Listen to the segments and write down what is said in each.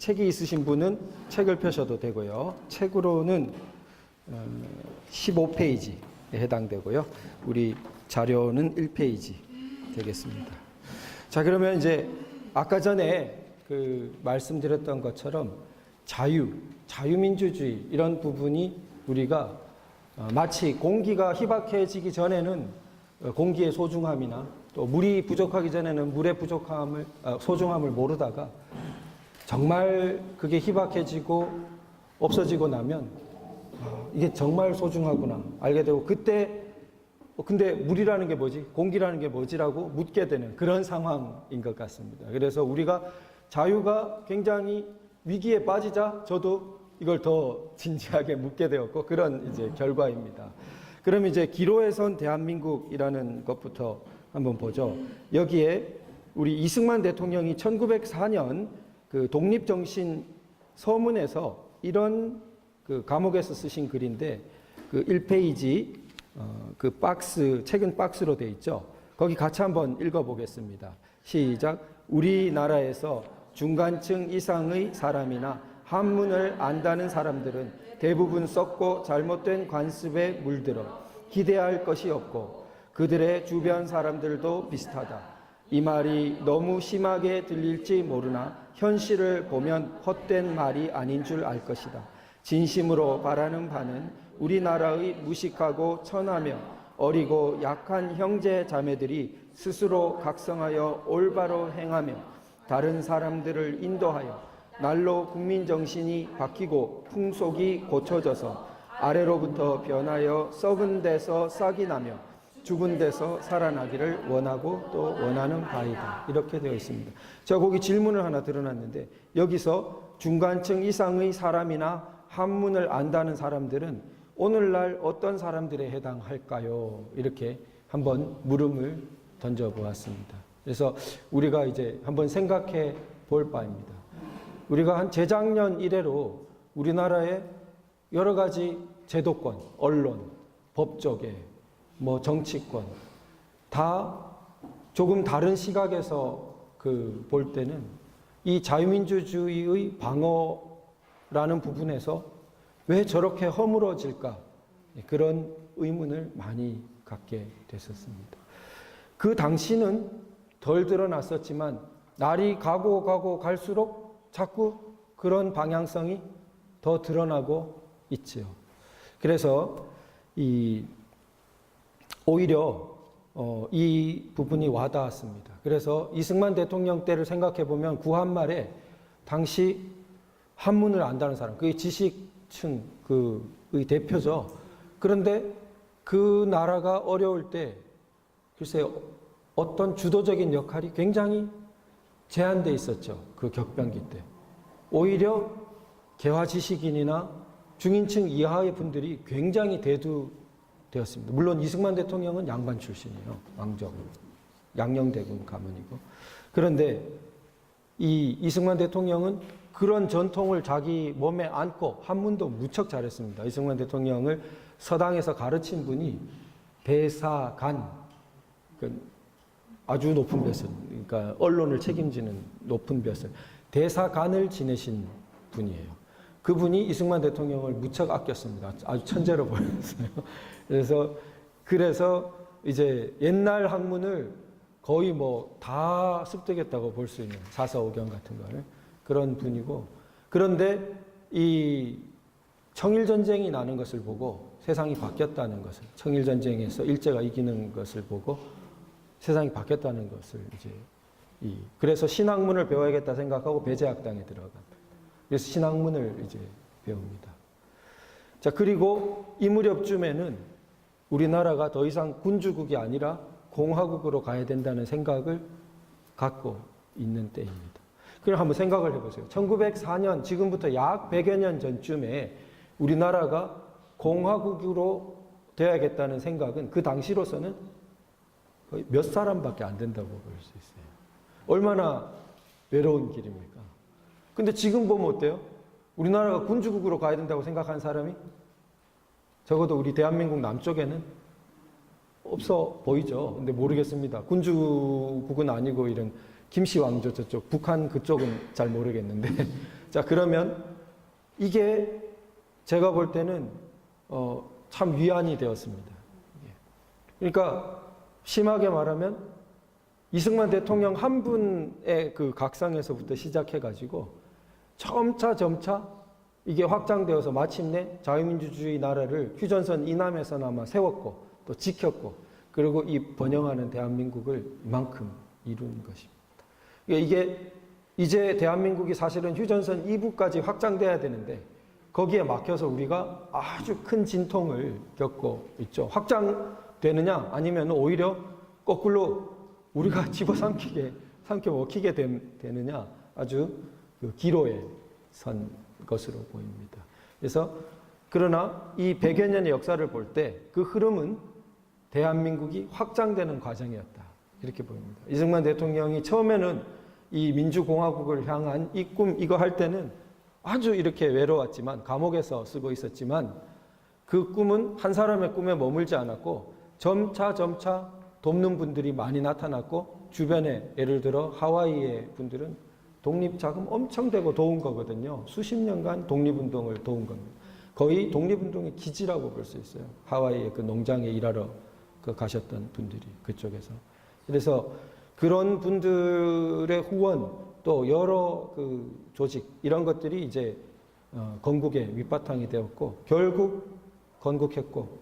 책이 있으신 분은 책을 펴셔도 되고요. 책으로는 15페이지에 해당되고요. 우리 자료는 1페이지 되겠습니다. 자, 그러면 이제 아까 전에 말씀드렸던 것처럼 자유민주주의 이런 부분이 우리가 마치 공기가 희박해지기 전에는 공기의 소중함이나 또 물이 부족하기 전에는 물의 소중함을 모르다가 정말 그게 희박해지고 없어지고 나면 이게 정말 소중하구나 알게 되고, 그때 근데 물이라는 게 뭐지? 공기라는 게 뭐지라고 묻게 되는 그런 상황인 것 같습니다. 그래서 우리가 자유가 굉장히 위기에 빠지자 저도 이걸 더 진지하게 묻게 되었고, 그런 이제 결과입니다. 그럼 이제 기로에 선 대한민국이라는 것부터 한번 보죠. 여기에 우리 이승만 대통령이 1904년 그 독립정신 서문에서 이런 그 감옥에서 쓰신 글인데, 그 1페이지 그 박스, 책은 박스로 돼 있죠. 거기 같이 한번 읽어보겠습니다. 시작. 우리나라에서 중간층 이상의 사람이나 한문을 안다는 사람들은 대부분 썩고 잘못된 관습에 물들어 기대할 것이 없고 그들의 주변 사람들도 비슷하다. 이 말이 너무 심하게 들릴지 모르나 현실을 보면 헛된 말이 아닌 줄 알 것이다. 진심으로 바라는 바는 우리나라의 무식하고 천하며 어리고 약한 형제 자매들이 스스로 각성하여 올바로 행하며 다른 사람들을 인도하여 날로 국민정신이 바뀌고 풍속이 고쳐져서 아래로부터 변하여 썩은 데서 싹이 나며 죽은 데서 살아나기를 원하고 또 원하는 바이다. 이렇게 되어 있습니다. 제가 거기 질문을 하나 드러났는데, 여기서 중간층 이상의 사람이나 한문을 안다는 사람들은 오늘날 어떤 사람들에 해당할까요? 이렇게 한번 물음을 던져보았습니다. 그래서 우리가 이제 한번 생각해 볼 바입니다. 우리가 한 재작년 이래로 우리나라의 여러 가지 제도권, 언론, 법조계, 정치권 다 조금 다른 시각에서 볼 때는 이 자유민주주의의 방어라는 부분에서 왜 저렇게 허물어질까? 그런 의문을 많이 갖게 됐었습니다. 그 당시는 덜 드러났었지만 날이 가고 갈수록 자꾸 그런 방향성이 더 드러나고 있지요. 그래서 오히려 이 부분이 와닿았습니다. 그래서 이승만 대통령 때를 생각해 보면 구한말에 당시 한문을 안다는 사람, 그게 지식층의 대표죠. 그런데 그 나라가 어려울 때 글쎄 어떤 주도적인 역할이 굉장히 제한돼 있었죠. 그 격변기 때. 오히려 개화 지식인이나 중인층 이하의 분들이 굉장히 대두되었습니다. 물론 이승만 대통령은 양반 출신이에요. 왕족. 양녕대군 가문이고. 그런데 이 이승만 대통령은 그런 전통을 자기 몸에 안고 한문도 무척 잘했습니다. 이승만 대통령을 서당에서 가르친 분이 배사간, 아주 높은 벼슬, 그러니까 언론을 책임지는 높은 벼슬, 대사관을 지내신 분이에요. 그분이 이승만 대통령을 무척 아꼈습니다. 아주 천재로 보였어요. 그래서 이제 옛날 학문을 거의 다 습득했다고 볼 수 있는 사서오경 같은 거를, 그런 분이고, 그런데 이 청일전쟁이 나는 것을 보고 세상이 바뀌었다는 것을, 청일전쟁에서 일제가 이기는 것을 보고 세상이 바뀌었다는 것을 그래서 신학문을 배워야겠다 생각하고 배제학당에 들어갑니다. 그래서 신학문을 이제 배웁니다. 자, 그리고 이 무렵쯤에는 우리나라가 더 이상 군주국이 아니라 공화국으로 가야 된다는 생각을 갖고 있는 때입니다. 그럼 한번 생각을 해보세요. 1904년, 지금부터 약 100여 년 전쯤에 우리나라가 공화국으로 되어야겠다는 생각은 그 당시로서는 거의 몇 사람밖에 안 된다고 볼 수 있어요. 얼마나 외로운 길입니까? 근데 지금 보면 어때요? 우리나라가 군주국으로 가야 된다고 생각하는 사람이 적어도 우리 대한민국 남쪽에는 없어 보이죠. 근데 모르겠습니다. 군주국은 아니고 이런 김씨 왕조 저쪽, 북한 그쪽은 잘 모르겠는데 자, 그러면 이게 제가 볼 때는 참 위안이 되었습니다. 그러니까 심하게 말하면 이승만 대통령 한 분의 그 각상에서부터 시작해가지고 점차 이게 확장되어서 마침내 자유민주주의 나라를 휴전선 이남에서나마 세웠고 또 지켰고 그리고 이 번영하는 대한민국을 이만큼 이룬 것입니다. 이게 이제 대한민국이 사실은 휴전선 이부까지 확장돼야 되는데 거기에 막혀서 우리가 아주 큰 진통을 겪고 있죠. 확장되느냐 아니면 오히려 거꾸로 우리가 삼켜 먹히게 되느냐 아주 그 기로에 선 것으로 보입니다. 그래서 그러나 이 100여 년의 역사를 볼 때 그 흐름은 대한민국이 확장되는 과정이었다. 이렇게 보입니다. 이승만 대통령이 처음에는 이 민주공화국을 향한 이 꿈 이거 할 때는 아주 이렇게 외로웠지만 감옥에서 쓰고 있었지만 그 꿈은 한 사람의 꿈에 머물지 않았고 점차 돕는 분들이 많이 나타났고 주변에 예를 들어 하와이의 분들은 독립자금 엄청 대고 도운 거거든요. 수십 년간 독립운동을 도운 겁니다. 거의 독립운동의 기지라고 볼 수 있어요. 하와이의 그 농장에 일하러 가셨던 분들이 그쪽에서. 그래서 그런 분들의 후원 또 여러 그 조직 이런 것들이 이제 건국의 밑바탕이 되었고 결국 건국했고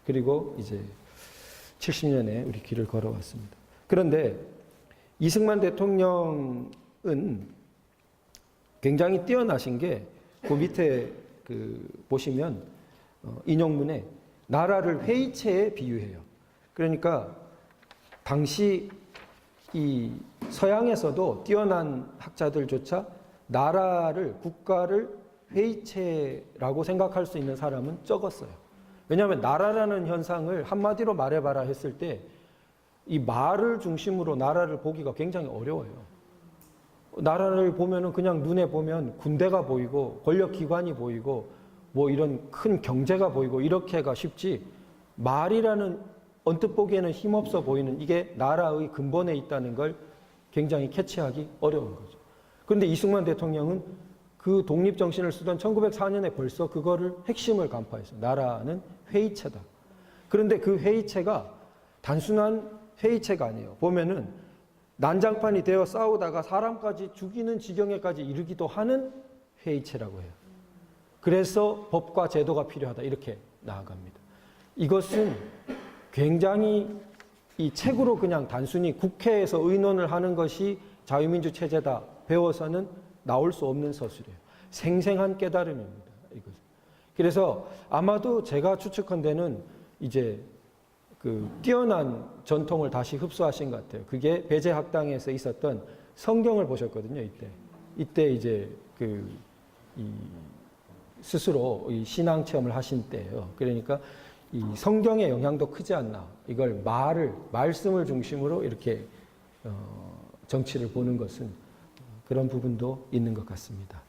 그리고 이제 70년에 우리 길을 걸어왔습니다. 그런데 이승만 대통령은 굉장히 뛰어나신 게 그 밑에 보시면 인용문에 나라를 회의체에 비유해요. 그러니까 당시 이 서양에서도 뛰어난 학자들조차 나라를 국가를 회의체라고 생각할 수 있는 사람은 적었어요. 왜냐하면 나라라는 현상을 한마디로 말해봐라 했을 때 이 말을 중심으로 나라를 보기가 굉장히 어려워요. 나라를 보면은 그냥 눈에 보면 군대가 보이고 권력기관이 보이고 뭐 이런 큰 경제가 보이고 이렇게가 쉽지 말이라는 언뜻 보기에는 힘없어 보이는 이게 나라의 근본에 있다는 걸 굉장히 캐치하기 어려운 거죠. 그런데 이승만 대통령은 그 독립정신을 쓰던 1904년에 벌써 그거를 핵심을 간파했어요. 나라는 회의체다. 그런데 그 회의체가 단순한 회의체가 아니에요. 보면은 난장판이 되어 싸우다가 사람까지 죽이는 지경에까지 이르기도 하는 회의체라고 해요. 그래서 법과 제도가 필요하다 이렇게 나아갑니다. 이것은 굉장히 이 책으로 그냥 단순히 국회에서 의논을 하는 것이 자유민주 체제다 배워서는 나올 수 없는 서술이에요. 생생한 깨달음입니다. 이것은. 그래서 아마도 제가 추측한데는 이제 그 뛰어난 전통을 다시 흡수하신 것 같아요. 그게 배제학당에서 있었던 성경을 보셨거든요. 이때 이제 스스로 이 신앙 체험을 하신 때예요. 그러니까 이 성경의 영향도 크지 않나. 이걸 말씀을 중심으로 이렇게 정치를 보는 것은 그런 부분도 있는 것 같습니다.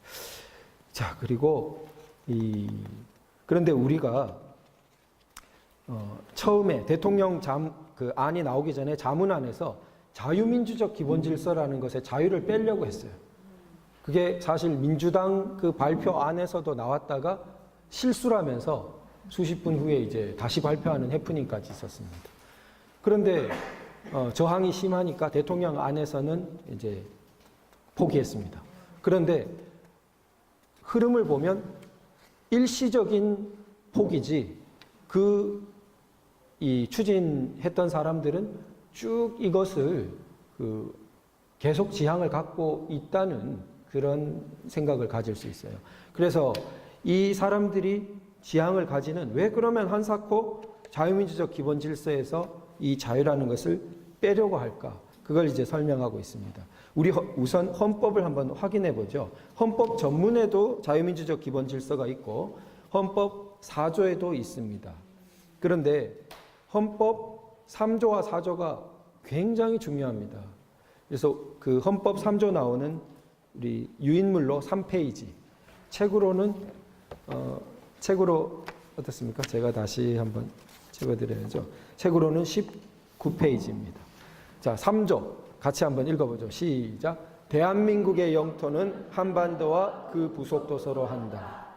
자, 그리고 그런데 우리가 처음에 대통령 그 안이 나오기 전에 자문안에서 자유민주적 기본질서라는 것에 자유를 빼려고 했어요. 그게 사실 민주당 그 발표 안에서도 나왔다가 실수라면서 수십 분 후에 이제 다시 발표하는 해프닝까지 있었습니다. 그런데 저항이 심하니까 대통령 안에서는 이제 포기했습니다. 그런데 흐름을 보면 일시적인 포기지 이 추진했던 사람들은 쭉 이것을 계속 지향을 갖고 있다는 그런 생각을 가질 수 있어요. 그래서 이 사람들이 지향을 가지는 왜 그러면 한사코 자유민주적 기본 질서에서 이 자유라는 것을 빼려고 할까? 그걸 이제 설명하고 있습니다. 우리 우선 헌법을 한번 확인해 보죠. 헌법 전문에도 자유민주적 기본 질서가 있고 헌법 4조에도 있습니다. 그런데 헌법 3조와 4조가 굉장히 중요합니다. 그래서 그 헌법 3조 나오는 우리 유인물로 3페이지. 책으로 어떻습니까? 제가 다시 한번 찍어드려야죠. 책으로는 19페이지입니다. 자, 3조 같이 한번 읽어보죠. 시작. 대한민국의 영토는 한반도와 그 부속도서로 한다.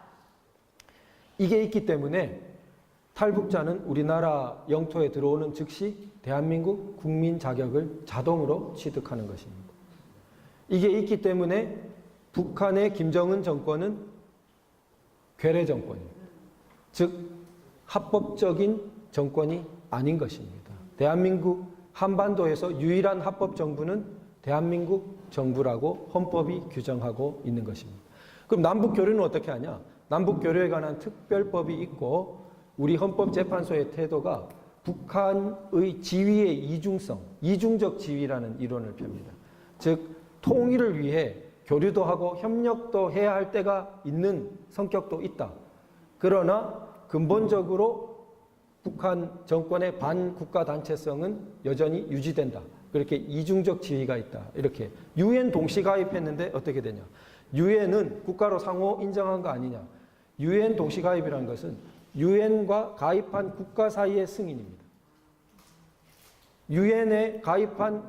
이게 있기 때문에 탈북자는 우리나라 영토에 들어오는 즉시 대한민국 국민 자격을 자동으로 취득하는 것입니다. 이게 있기 때문에 북한의 김정은 정권은 괴뢰 정권입니다. 즉 합법적인 정권이 아닌 것입니다. 대한민국 한반도에서 유일한 합법 정부는 대한민국 정부라고 헌법이 규정하고 있는 것입니다. 그럼 남북 교류는 어떻게 하냐? 남북 교류에 관한 특별법이 있고 우리 헌법재판소의 태도가 북한의 지위의 이중성, 이중적 지위라는 이론을 펴니다. 즉 통일을 위해 교류도 하고 협력도 해야 할 때가 있는 성격도 있다. 그러나 근본적으로 북한 정권의 반국가 단체성은 여전히 유지된다. 그렇게 이중적 지위가 있다. 이렇게 유엔 동시 가입했는데 어떻게 되냐? 유엔은 국가로 상호 인정한 거 아니냐? 유엔 동시 가입이라는 것은 유엔과 가입한 국가 사이의 승인입니다. 유엔에 가입한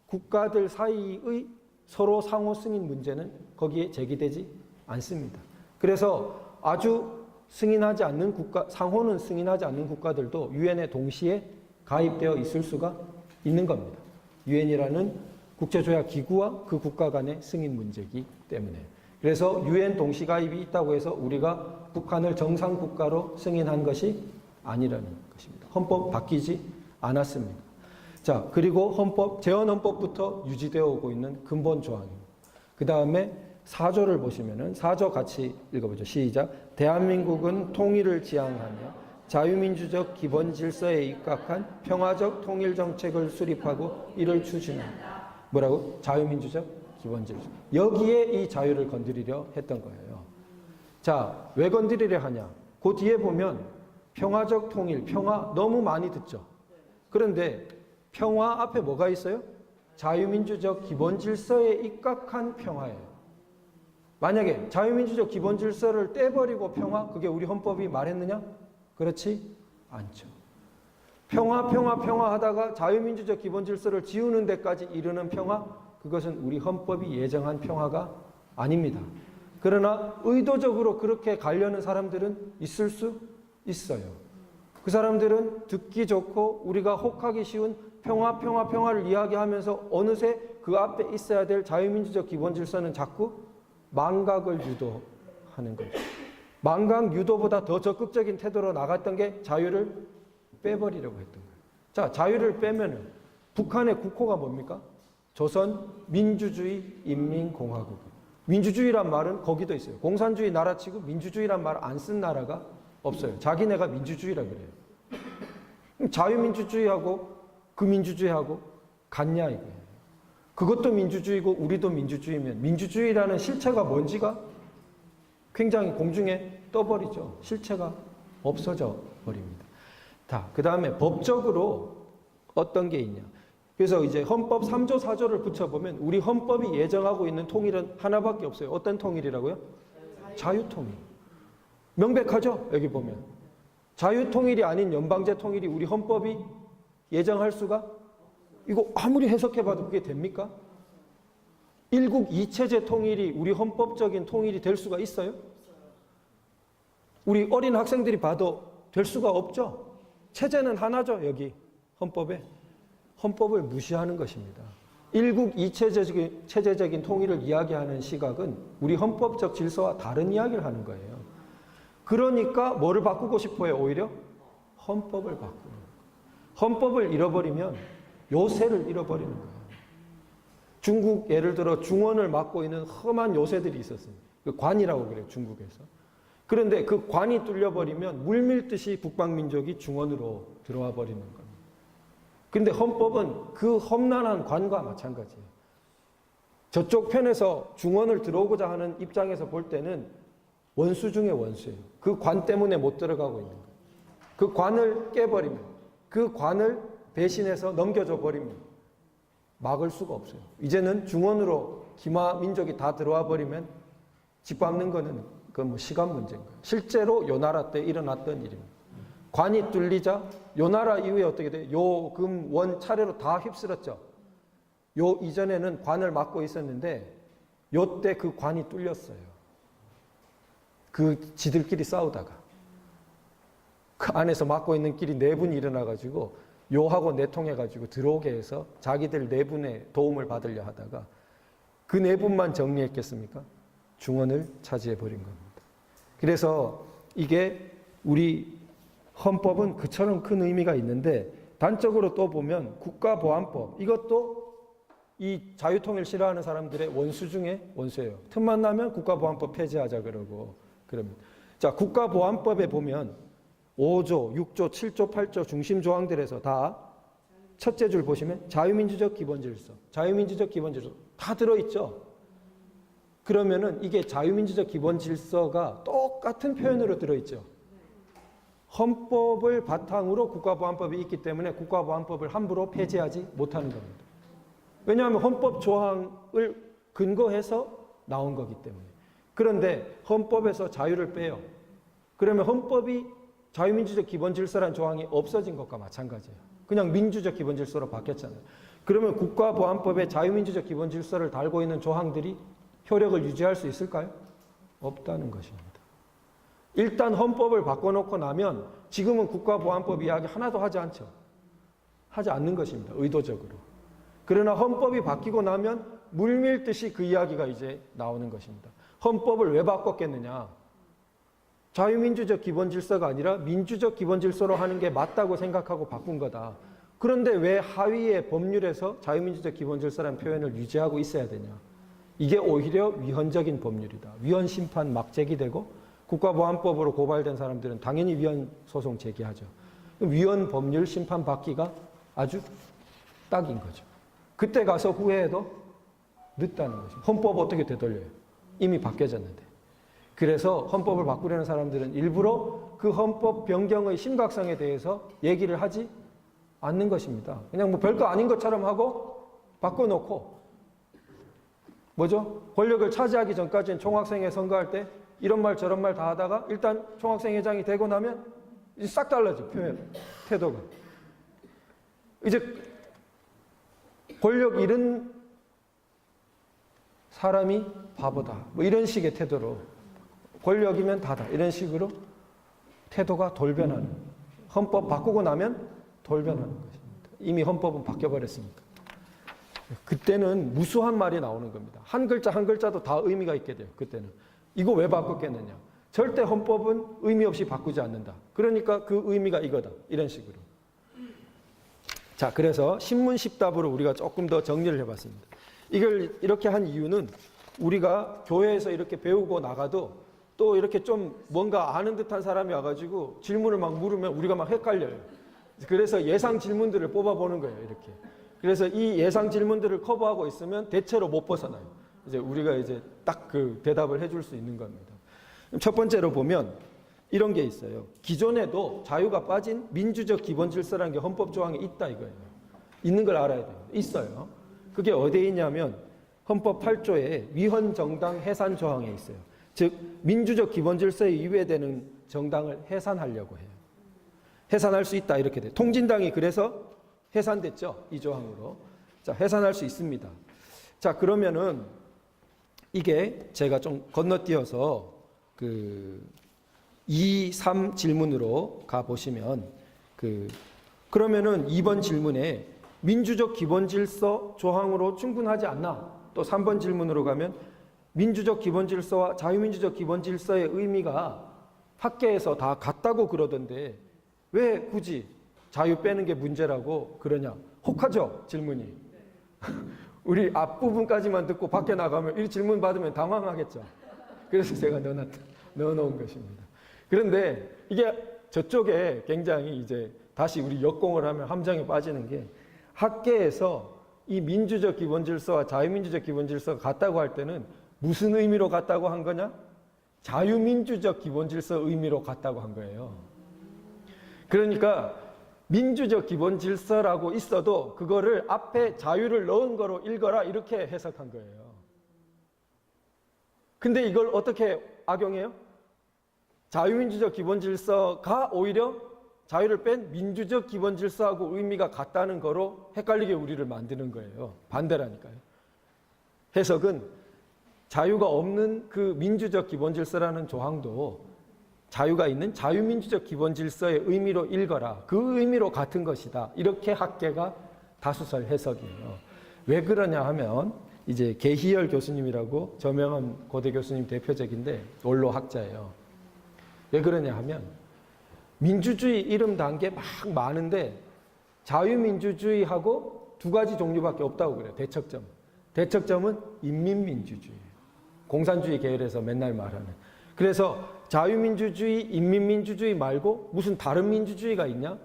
국가들 사이의 서로 상호 승인 문제는 거기에 제기되지 않습니다. 그래서 아주 승인하지 않는 국가, 상호는 승인하지 않는 국가들도 유엔에 동시에 가입되어 있을 수가 있는 겁니다. 유엔이라는 국제조약 기구와 그 국가 간의 승인 문제이기 때문에. 그래서 유엔 동시 가입이 있다고 해서 우리가 북한을 정상 국가로 승인한 것이 아니라는 것입니다. 헌법 바뀌지 않았습니다. 자, 그리고 헌법, 재헌헌법부터 유지되어 오고 있는 근본 조항입니다. 그 다음에 4조를 보시면은 4조 같이 읽어보죠. 시작. 대한민국은 통일을 지향하며 자유민주적 기본 질서에 입각한 평화적 통일 정책을 수립하고 이를 추진한다. 뭐라고? 자유민주적 기본 질서. 여기에 이 자유를 건드리려 했던 거예요. 자, 왜 건드리려 하냐? 그 뒤에 보면 평화적 통일, 평화 너무 많이 듣죠. 그런데 평화 앞에 뭐가 있어요? 자유민주적 기본 질서에 입각한 평화예요. 만약에 자유민주적 기본 질서를 떼버리고 평화, 그게 우리 헌법이 말했느냐? 그렇지 않죠. 평화 하다가 자유민주적 기본 질서를 지우는 데까지 이르는 평화, 그것은 우리 헌법이 예정한 평화가 아닙니다. 그러나 의도적으로 그렇게 가려는 사람들은 있을 수 있어요. 그 사람들은 듣기 좋고 우리가 혹하기 쉬운 평화를 이야기하면서 어느새 그 앞에 있어야 될 자유민주적 기본 질서는 자꾸 망각을 유도하는 거죠. 망각 유도보다 더 적극적인 태도로 나갔던 게 자유를 빼버리려고 했던 거예요. 자, 자유를 빼면은 북한의 국호가 뭡니까? 조선 민주주의 인민공화국. 민주주의란 말은 거기도 있어요. 공산주의 나라치고 민주주의란 말 안 쓴 나라가 없어요. 자기네가 민주주의라 그래요. 자유민주주의하고 그 민주주의하고 같냐 이거예요. 그것도 민주주의고 우리도 민주주의면 민주주의라는 실체가 뭔지가 굉장히 공중에 떠버리죠. 실체가 없어져 버립니다. 그 다음에 법적으로 어떤 게 있냐. 그래서 이제 헌법 3조 4조를 붙여보면 우리 헌법이 예정하고 있는 통일은 하나밖에 없어요. 어떤 통일이라고요? 자유통일. 명백하죠? 여기 보면. 자유통일이 아닌 연방제 통일이 우리 헌법이 예정할 수가? 이거 아무리 해석해봐도 그게 됩니까? 일국 이체제 통일이 우리 헌법적인 통일이 될 수가 있어요? 우리 어린 학생들이 봐도 될 수가 없죠? 체제는 하나죠, 여기 헌법에. 헌법을 무시하는 것입니다. 일국 이체제적인 통일을 이야기하는 시각은 우리 헌법적 질서와 다른 이야기를 하는 거예요. 그러니까 뭐를 바꾸고 싶어요, 오히려? 헌법을 바꾸는 거예요. 헌법을 잃어버리면 요새를 잃어버리는 거예요. 중국 예를 들어 중원을 맡고 있는 험한 요새들이 있었습니다. 그 관이라고 그래요, 중국에서. 그런데 그 관이 뚫려버리면 물밀듯이 북방민족이 중원으로 들어와 버리는 겁니다. 그런데 헌법은 그 험난한 관과 마찬가지예요. 저쪽 편에서 중원을 들어오고자 하는 입장에서 볼 때는 원수 중의 원수예요. 그 관 때문에 못 들어가고 있는 거예요. 그 관을 깨버리면, 그 관을 배신해서 넘겨줘 버리면 막을 수가 없어요. 이제는 중원으로 기마 민족이 다 들어와 버리면 짓밟는 거는 그건 뭐 시간 문제인 거예요. 실제로 요 나라 때 일어났던 일입니다. 관이 뚫리자 요 나라 이후에 어떻게 돼요? 요, 금, 원 차례로 다 휩쓸었죠. 요 이전에는 관을 막고 있었는데 요때 그 관이 뚫렸어요. 그 지들끼리 싸우다가 그 안에서 막고 있는 길이 네 분이 일어나가지고 요하고 내통해가지고 들어오게 해서 자기들 네 분의 도움을 받으려 하다가 그 네 분만 정리했겠습니까? 중원을 차지해버린 겁니다. 그래서 이게 우리 헌법은 그처럼 큰 의미가 있는데 단적으로 또 보면 국가보안법, 이것도 이 자유통일 싫어하는 사람들의 원수 중에 원수예요. 틈만 나면 국가보안법 폐지하자 그러고 그러면. 자, 국가보안법에 보면 5조, 6조, 7조, 8조 중심 조항들에서 다 첫째 줄 보시면 자유민주적 기본질서, 자유민주적 기본질서 다 들어있죠. 그러면은 이게 자유민주적 기본질서가 똑같은 표현으로 들어있죠. 헌법을 바탕으로 국가보안법이 있기 때문에 국가보안법을 함부로 폐지하지 못하는 겁니다. 왜냐하면 헌법 조항을 근거해서 나온 거기 때문에. 그런데 헌법에서 자유를 빼요. 그러면 헌법이 자유민주적 기본질서라는 조항이 없어진 것과 마찬가지예요. 그냥 민주적 기본질서로 바뀌었잖아요. 그러면 국가보안법에 자유민주적 기본질서를 달고 있는 조항들이 효력을 유지할 수 있을까요? 없다는 것입니다. 일단 헌법을 바꿔놓고 나면 지금은 국가보안법 이야기 하나도 하지 않죠. 하지 않는 것입니다. 의도적으로. 그러나 헌법이 바뀌고 나면 물밀듯이 그 이야기가 이제 나오는 것입니다. 헌법을 왜 바꿨겠느냐? 자유민주적 기본질서가 아니라 민주적 기본질서로 하는 게 맞다고 생각하고 바꾼 거다. 그런데 왜 하위의 법률에서 자유민주적 기본질서라는 표현을 유지하고 있어야 되냐? 이게 오히려 위헌적인 법률이다. 위헌 심판 막 제기되고 국가보안법으로 고발된 사람들은 당연히 위헌 소송 제기하죠. 위헌 법률 심판 받기가 아주 딱인 거죠. 그때 가서 후회해도 늦다는 거죠. 헌법 어떻게 되돌려요? 이미 바뀌어졌는데. 그래서 헌법을 바꾸려는 사람들은 일부러 그 헌법 변경의 심각성에 대해서 얘기를 하지 않는 것입니다. 그냥 뭐 별거 아닌 것처럼 하고 바꿔놓고 뭐죠? 권력을 차지하기 전까지는 총학생회 선거할 때 이런 말 저런 말 다 하다가 일단 총학생회장이 되고 나면 이제 싹 달라져. 표현, 태도가. 이제 권력 잃은 사람이 바보다. 뭐 이런 식의 태도로 권력이면 다다. 이런 식으로 태도가 돌변하는. 헌법 바꾸고 나면 돌변하는 것입니다. 이미 헌법은 바뀌어버렸으니까. 그때는 무수한 말이 나오는 겁니다. 한 글자 한 글자도 다 의미가 있게 돼요. 그때는. 이거 왜 바꿨겠느냐. 절대 헌법은 의미 없이 바꾸지 않는다. 그러니까 그 의미가 이거다. 이런 식으로. 자, 그래서 신문십답으로 우리가 조금 더 정리를 해봤습니다. 이걸 이렇게 한 이유는 우리가 교회에서 이렇게 배우고 나가도 또 이렇게 좀 뭔가 아는 듯한 사람이 와가지고 질문을 막 물으면 우리가 막 헷갈려요. 그래서 예상 질문들을 뽑아보는 거예요. 이렇게. 그래서 이 예상 질문들을 커버하고 있으면 대체로 못 벗어나요. 이제 우리가 이제 딱 그 대답을 해줄 수 있는 겁니다. 첫 번째로 보면 이런 게 있어요. 기존에도 자유가 빠진 민주적 기본 질서라는 게 헌법 조항에 있다 이거예요. 있는 걸 알아야 돼요. 있어요. 그게 어디에 있냐면 헌법 8조에 위헌 정당 해산 조항에 있어요. 즉 민주적 기본 질서에 위배되는 정당을 해산하려고 해요. 해산할 수 있다 이렇게 돼요. 통진당이 그래서 해산됐죠. 이 조항으로. 자, 해산할 수 있습니다. 자, 그러면은 이게 제가 좀 건너뛰어서 그 2, 3 질문으로 가보시면 그러면은 2번 질문에 민주적 기본 질서 조항으로 충분하지 않나? 또 3번 질문으로 가면 민주적 기본 질서와 자유민주적 기본 질서의 의미가 학계에서 다 같다고 그러던데 왜 굳이 자유 빼는 게 문제라고 그러냐? 혹하죠? 질문이. 우리 앞부분까지만 듣고 밖에 나가면 이 질문 받으면 당황하겠죠? 그래서 제가 넣어놓은 것입니다. 그런데 이게 저쪽에 굉장히 이제 다시 우리 역공을 하면 함정에 빠지는 게 학계에서 이 민주적 기본 질서와 자유민주적 기본 질서가 같다고 할 때는 무슨 의미로 같다고 한 거냐? 자유민주적 기본 질서 의미로 같다고 한 거예요. 그러니까 민주적 기본 질서라고 있어도 그거를 앞에 자유를 넣은 거로 읽어라 이렇게 해석한 거예요. 근데 이걸 어떻게 악용해요? 자유민주적 기본 질서가 오히려 자유를 뺀 민주적 기본 질서하고 의미가 같다는 거로 헷갈리게 우리를 만드는 거예요. 반대라니까요. 해석은 자유가 없는 그 민주적 기본 질서라는 조항도 자유가 있는 자유민주적 기본 질서의 의미로 읽어라. 그 의미로 같은 것이다. 이렇게 학계가 다수설 해석이에요. 왜 그러냐 하면 이제 계희열 교수님이라고 저명한 고대 교수님 대표적인데 원로학자예요. 왜 그러냐 하면 민주주의 이름 단계 막 많은데 자유민주주의하고 두 가지 종류밖에 없다고 그래요. 대척점. 대척점은 인민민주주의예요. 공산주의 계열에서 맨날 말하는. 그래서 자유민주주의, 인민민주주의 말고 무슨 다른 민주주의가 있냐?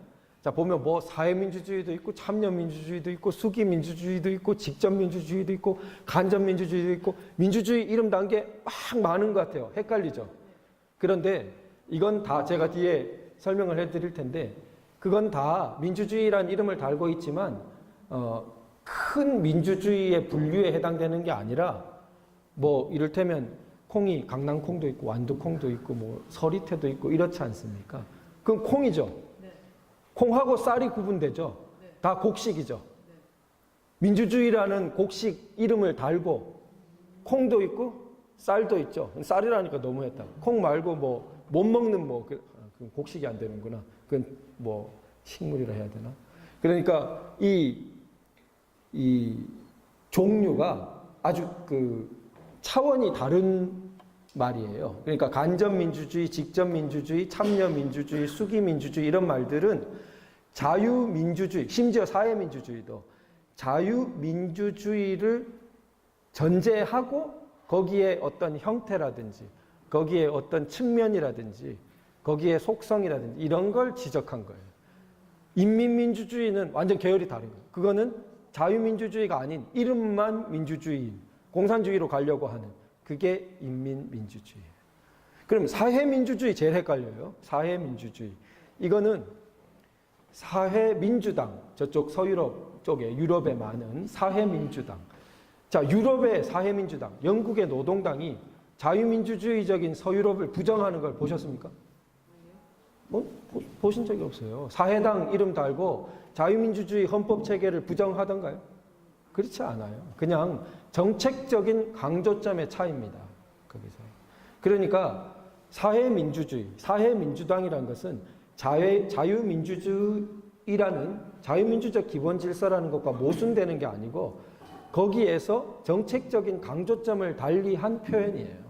자, 보면 뭐 사회민주주의도 있고 참여민주주의도 있고 수기민주주의도 있고 직접민주주의도 있고 간접민주주의도 있고 민주주의 이름 단계 막 많은 것 같아요. 헷갈리죠? 그런데 이건 다 제가 뒤에 설명을 해드릴 텐데 그건 다 민주주의란 이름을 달고 있지만 큰 민주주의의 분류에 해당되는 게 아니라 뭐 이를테면 콩이 강낭콩도 있고 완두콩도 있고 뭐 서리태도 있고 이렇지 않습니까? 그건 콩이죠. 네. 콩하고 쌀이 구분되죠. 네. 다 곡식이죠. 네. 민주주의라는 곡식 이름을 달고 콩도 있고 쌀도 있죠. 쌀이라니까 너무했다. 콩 말고 뭐 못 먹는 뭐 그건 곡식이 안 되는구나. 그건 뭐 식물이라 해야 되나? 그러니까 이 종류가 아주 그 차원이 다른 말이에요. 그러니까 간접민주주의, 직접민주주의, 참여민주주의, 수기민주주의 이런 말들은 자유민주주의, 심지어 사회민주주의도 자유민주주의를 전제하고 거기에 어떤 형태라든지 거기에 어떤 측면이라든지 거기에 속성이라든지 이런 걸 지적한 거예요. 인민민주주의는 완전 계열이 다른 거예요. 그거는 자유민주주의가 아닌 이름만 민주주의인 공산주의로 가려고 하는 그게 인민민주주의예요. 그럼 사회민주주의 제일 헷갈려요. 사회민주주의. 이거는 사회민주당, 저쪽 서유럽 쪽에 유럽에 많은 사회민주당. 자, 유럽의 사회민주당, 영국의 노동당이 자유민주주의적인 서유럽을 부정하는 걸 보셨습니까? 보신 적이 없어요. 사회당 이름 달고 자유민주주의 헌법체계를 부정하던가요? 그렇지 않아요. 그냥 정책적인 강조점의 차이입니다. 거기서. 그러니까 사회민주주의, 사회민주당이라는 것은 자유민주주의라는 자유민주적 기본 질서라는 것과 모순되는 게 아니고 거기에서 정책적인 강조점을 달리한 표현이에요.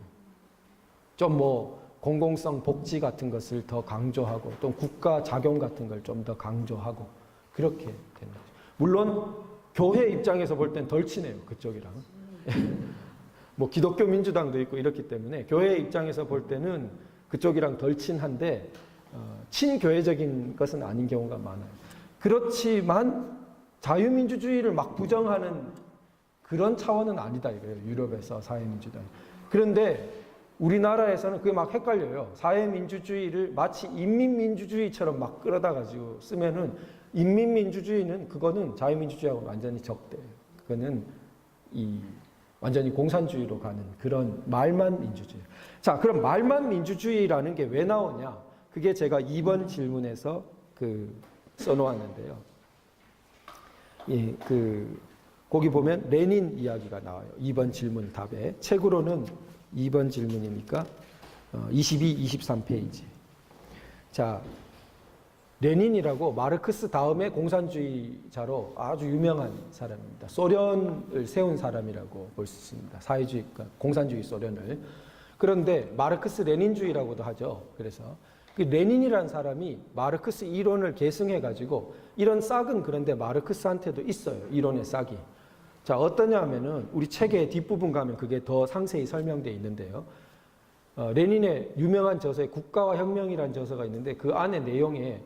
좀 뭐 공공성 복지 같은 것을 더 강조하고 또 국가 작용 같은 걸 좀 더 강조하고 그렇게 되는 거죠. 물론 교회 입장에서 볼 땐 덜 친해요. 그쪽이랑. 뭐 기독교 민주당도 있고 이렇기 때문에 교회 입장에서 볼 때는 그쪽이랑 덜 친한데 친교회적인 것은 아닌 경우가 많아요. 그렇지만 자유민주주의를 막 부정하는 그런 차원은 아니다 이거예요. 유럽에서 사회민주당이. 그런데 우리나라에서는 그게 막 헷갈려요. 사회민주주의를 마치 인민민주주의처럼 막 끌어다 가지고 쓰면은 인민민주주의는 그거는 자유민주주의하고 완전히 적대예요. 그거는 완전히 공산주의로 가는 그런 말만 민주주의. 자, 그럼 말만 민주주의라는 게 왜 나오냐? 그게 제가 2번 질문에서 써놓았는데요. 예, 거기 보면 레닌 이야기가 나와요. 2번 질문 답에. 책으로는 2번 질문이니까 22, 23페이지. 자, 레닌이라고 마르크스 다음에 공산주의자로 아주 유명한 사람입니다. 소련을 세운 사람이라고 볼 수 있습니다. 사회주의, 공산주의 소련을. 그런데 마르크스 레닌주의라고도 하죠. 그래서 그 레닌이라는 사람이 마르크스 이론을 계승해가지고 이런 싹은 그런데 마르크스한테도 있어요. 이론의 싹이. 자, 어떠냐 하면은 우리 책의 뒷부분 가면 그게 더 상세히 설명되어 있는데요. 레닌의 유명한 저서에 국가와 혁명이라는 저서가 있는데 그 안에 내용에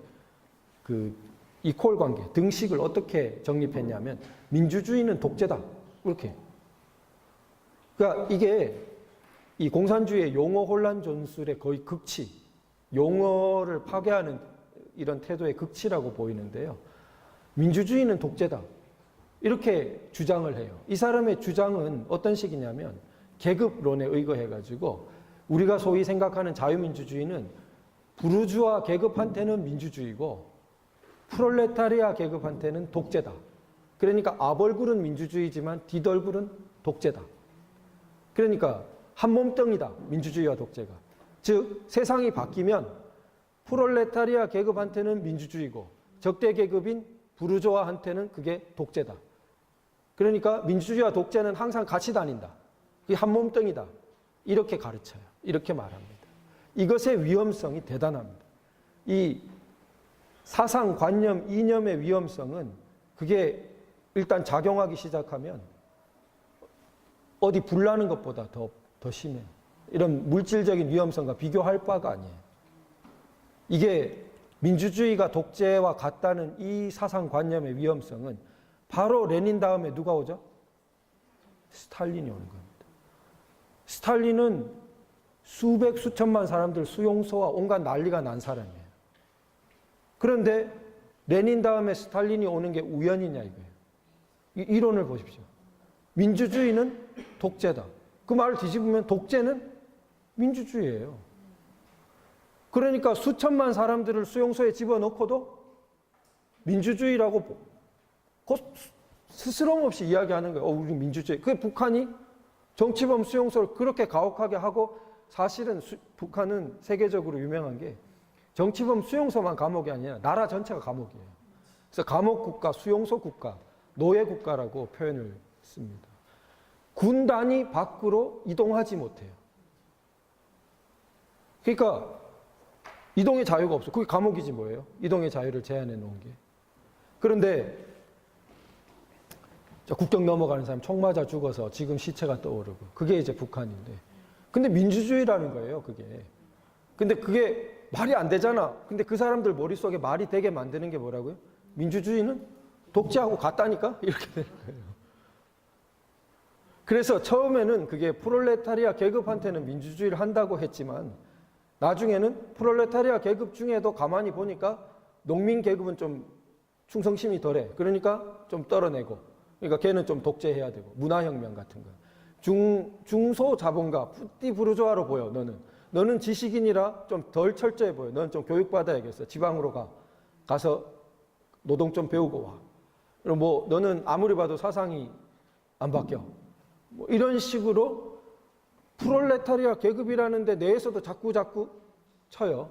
이퀄 관계, 등식을 어떻게 정립했냐면 민주주의는 독재다. 이렇게. 그러니까 이게 이 공산주의의 용어 혼란 전술의 거의 극치, 용어를 파괴하는 이런 태도의 극치라고 보이는데요. 민주주의는 독재다. 이렇게 주장을 해요. 이 사람의 주장은 어떤 식이냐면 계급론에 의거해가지고 우리가 소위 생각하는 자유민주주의는 부르주아 계급한테는 민주주의고 프롤레타리아 계급한테는 독재다. 그러니까 앞얼굴은 민주주의지만 뒷얼굴은 독재다. 그러니까 한 몸뚱이다. 민주주의와 독재가. 즉 세상이 바뀌면 프롤레타리아 계급한테는 민주주의고 적대 계급인 부르주아한테는 그게 독재다. 그러니까 민주주의와 독재는 항상 같이 다닌다. 이게 한 몸뚱이다. 이렇게 가르쳐요. 이렇게 말합니다. 이것의 위험성이 대단합니다. 이 사상, 관념, 이념의 위험성은 그게 일단 작용하기 시작하면 어디 불나는 것보다 더 심해요. 이런 물질적인 위험성과 비교할 바가 아니에요. 이게 민주주의가 독재와 같다는 이 사상, 관념의 위험성은 바로 레닌 다음에 누가 오죠? 스탈린이 오는 겁니다. 스탈린은 수백, 수천만 사람들 수용소와 온갖 난리가 난 사람이에요. 그런데 레닌 다음에 스탈린이 오는 게 우연이냐 이거예요. 이 이론을 보십시오. 민주주의는 독재다. 그 말을 뒤집으면 독재는 민주주의예요. 그러니까 수천만 사람들을 수용소에 집어넣고도 민주주의라고 스스럼 없이 이야기하는 거예요. 우리 민주주의. 그게 북한이 정치범 수용소를 그렇게 가혹하게 하고 사실은 북한은 세계적으로 유명한 게 정치범 수용소만 감옥이 아니라 나라 전체가 감옥이에요. 그래서 감옥국가, 수용소 국가, 노예 국가라고 표현을 씁니다. 군 단위 밖으로 이동하지 못해요. 그러니까 이동의 자유가 없어. 그게 감옥이지 뭐예요. 이동의 자유를 제한해 놓은 게. 그런데 국경 넘어가는 사람 총 맞아 죽어서 지금 시체가 떠오르고 그게 이제 북한인데. 근데 민주주의라는 거예요, 그게. 근데 그게 말이 안 되잖아. 근데 그 사람들 머릿속에 말이 되게 만드는 게 뭐라고요? 민주주의는 독재하고 같다니까? 이렇게 되는 거예요. 그래서 처음에는 그게 프롤레타리아 계급한테는 민주주의를 한다고 했지만 나중에는 프롤레타리아 계급 중에도 가만히 보니까 농민 계급은 좀 충성심이 덜해. 그러니까 좀 떨어내고. 그러니까 걔는 좀 독재해야 되고. 문화혁명 같은 거. 중소 자본가, 푸띠 부르주아로 보여, 너는 지식인이라 좀 덜 철저해 보여. 너는 좀 교육받아야겠어. 지방으로 가서 노동 좀 배우고 와. 그리고 뭐 너는 아무리 봐도 사상이 안 바뀌어. 뭐 이런 식으로 프롤레타리아 계급이라는 데 내에서도 자꾸 쳐요.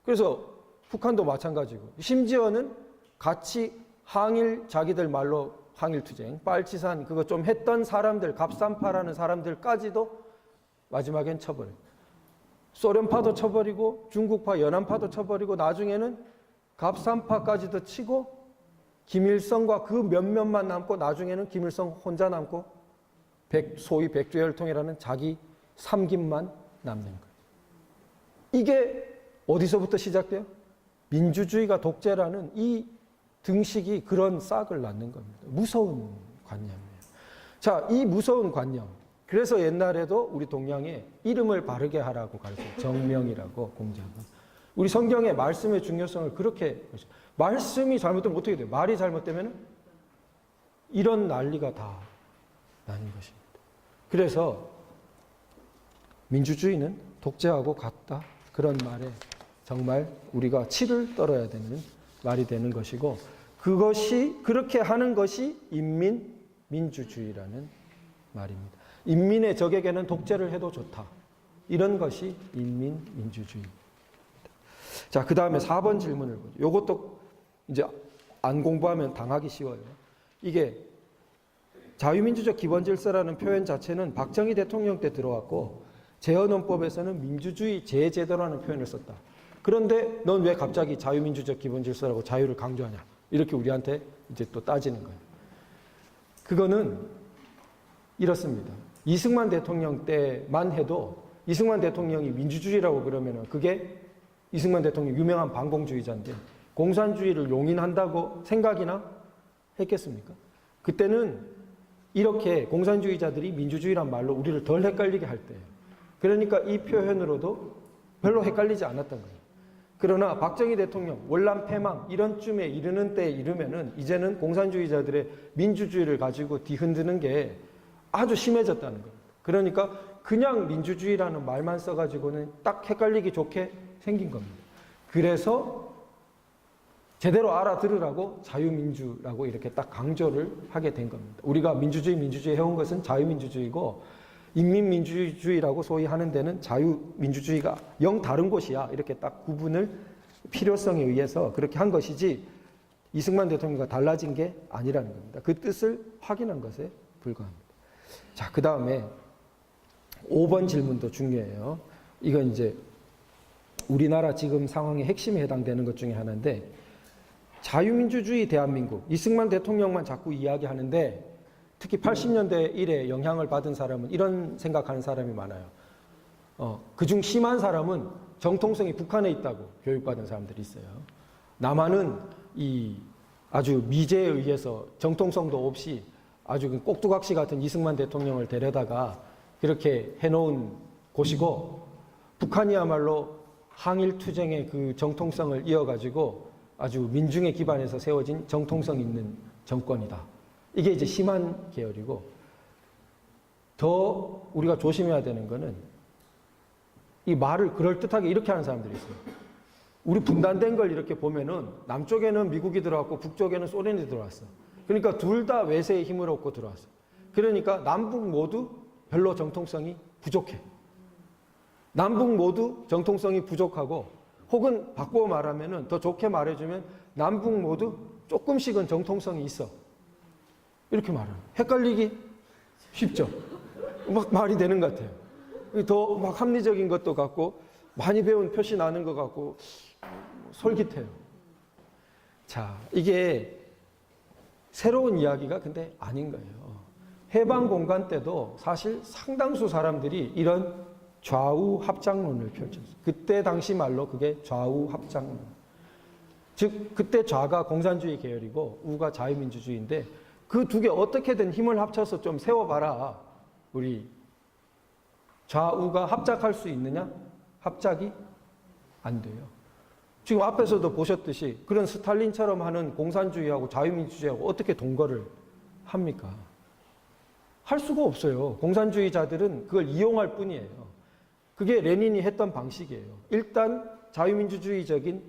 그래서 북한도 마찬가지고. 심지어는 같이 항일, 자기들 말로 항일투쟁, 빨치산 그거 좀 했던 사람들, 갑산파라는 사람들까지도 마지막엔 쳐버려요. 소련파도 쳐버리고 중국파, 연안파도 쳐버리고 나중에는 갑산파까지도 치고 김일성과 그 몇몇만 남고 나중에는 김일성 혼자 남고 소위 백주혈통이라는 자기 삼김만 남는 거예요. 이게 어디서부터 시작돼요? 민주주의가 독재라는 이 등식이 그런 싹을 낳는 겁니다. 무서운 관념이에요. 자, 이 무서운 관념. 그래서 옛날에도 우리 동양에 이름을 바르게 하라고 가르쳐요. 정명이라고 공자는. 우리 성경의 말씀의 중요성을 그렇게 말씀이 잘못되면 어떻게 돼요? 말이 잘못되면 이런 난리가 다 나는 것입니다. 그래서 민주주의는 독재하고 같다. 그런 말에 정말 우리가 치를 떨어야 되는 말이 되는 것이고 그것이 그렇게 하는 것이 민주주의라는 말입니다. 인민의 적에게는 독재를 해도 좋다. 이런 것이 민주주의입니다. 자, 그 다음에 4번 질문을 보죠. 이것도 이제 안 공부하면 당하기 쉬워요. 이게 자유민주적 기본질서라는 표현 자체는 박정희 대통령 때 들어왔고 재헌헌법에서는 민주주의 제제도라는 표현을 썼다. 그런데 넌 왜 갑자기 자유민주적 기본질서라고 자유를 강조하냐? 이렇게 우리한테 이제 또 따지는 거예요. 그거는 이렇습니다. 이승만 대통령 때만 해도 이승만 대통령이 민주주의라고 그러면은 그게 이승만 대통령 유명한 반공주의자인데 공산주의를 용인한다고 생각이나 했겠습니까? 그때는 이렇게 공산주의자들이 민주주의란 말로 우리를 덜 헷갈리게 할 때예요. 그러니까 이 표현으로도 별로 헷갈리지 않았던 거예요. 그러나 박정희 대통령 월남 패망 이런 쯤에 이르는 때에 이르면은 이제는 공산주의자들의 민주주의를 가지고 뒤흔드는 게 아주 심해졌다는 겁니다. 그러니까 그냥 민주주의라는 말만 써가지고는 딱 헷갈리기 좋게 생긴 겁니다. 그래서 제대로 알아들으라고 자유민주라고 이렇게 딱 강조를 하게 된 겁니다. 우리가 민주주의 해온 것은 자유민주주의고 인민민주주의라고 소위 하는 데는 자유민주주의가 영 다른 곳이야. 이렇게 딱 구분을 필요성에 의해서 그렇게 한 것이지 이승만 대통령과 달라진 게 아니라는 겁니다. 그 뜻을 확인한 것에 불과합니다. 자, 그 다음에 5번 질문도 중요해요. 이건 이제 우리나라 지금 상황의 핵심에 해당되는 것 중에 하나인데 자유민주주의 대한민국, 이승만 대통령만 자꾸 이야기하는데 특히 80년대 이래 영향을 받은 사람은 이런 생각하는 사람이 많아요. 그중 심한 사람은 정통성이 북한에 있다고 교육받은 사람들이 있어요. 남한은 이 아주 미제에 의해서 정통성도 없이 아주 꼭두각시 같은 이승만 대통령을 데려다가 그렇게 해놓은 곳이고 북한이야말로 항일투쟁의 그 정통성을 이어가지고 아주 민중의 기반에서 세워진 정통성 있는 정권이다. 이게 이제 심한 계열이고 더 우리가 조심해야 되는 거는 이 말을 그럴듯하게 이렇게 하는 사람들이 있어요. 우리 분단된 걸 이렇게 보면은 남쪽에는 미국이 들어왔고 북쪽에는 소련이 들어왔어. 그러니까 둘 다 외세의 힘을 얻고 들어왔어. 그러니까 남북 모두 별로 정통성이 부족해. 남북 모두 정통성이 부족하고 혹은 바꾸어 말하면은 더 좋게 말해주면 남북 모두 조금씩은 정통성이 있어. 이렇게 말하는. 헷갈리기 쉽죠. 막 말이 되는 것 같아요. 더 막 합리적인 것도 같고 많이 배운 표시 나는 것 같고 솔깃해요. 자, 이게 새로운 이야기가 근데 아닌 거예요. 해방 공간 때도 사실 상당수 사람들이 이런 좌우 합작론을 펼쳤어요. 그때 당시 말로 그게 좌우 합작론. 즉 그때 좌가 공산주의 계열이고 우가 자유민주주의인데 그 두 개 어떻게든 힘을 합쳐서 좀 세워봐라. 우리 좌우가 합작할 수 있느냐? 합작이 안 돼요. 지금 앞에서도 보셨듯이 그런 스탈린처럼 하는 공산주의하고 자유민주주의하고 어떻게 동거를 합니까? 할 수가 없어요. 공산주의자들은 그걸 이용할 뿐이에요. 그게 레닌이 했던 방식이에요. 일단 자유민주주의적인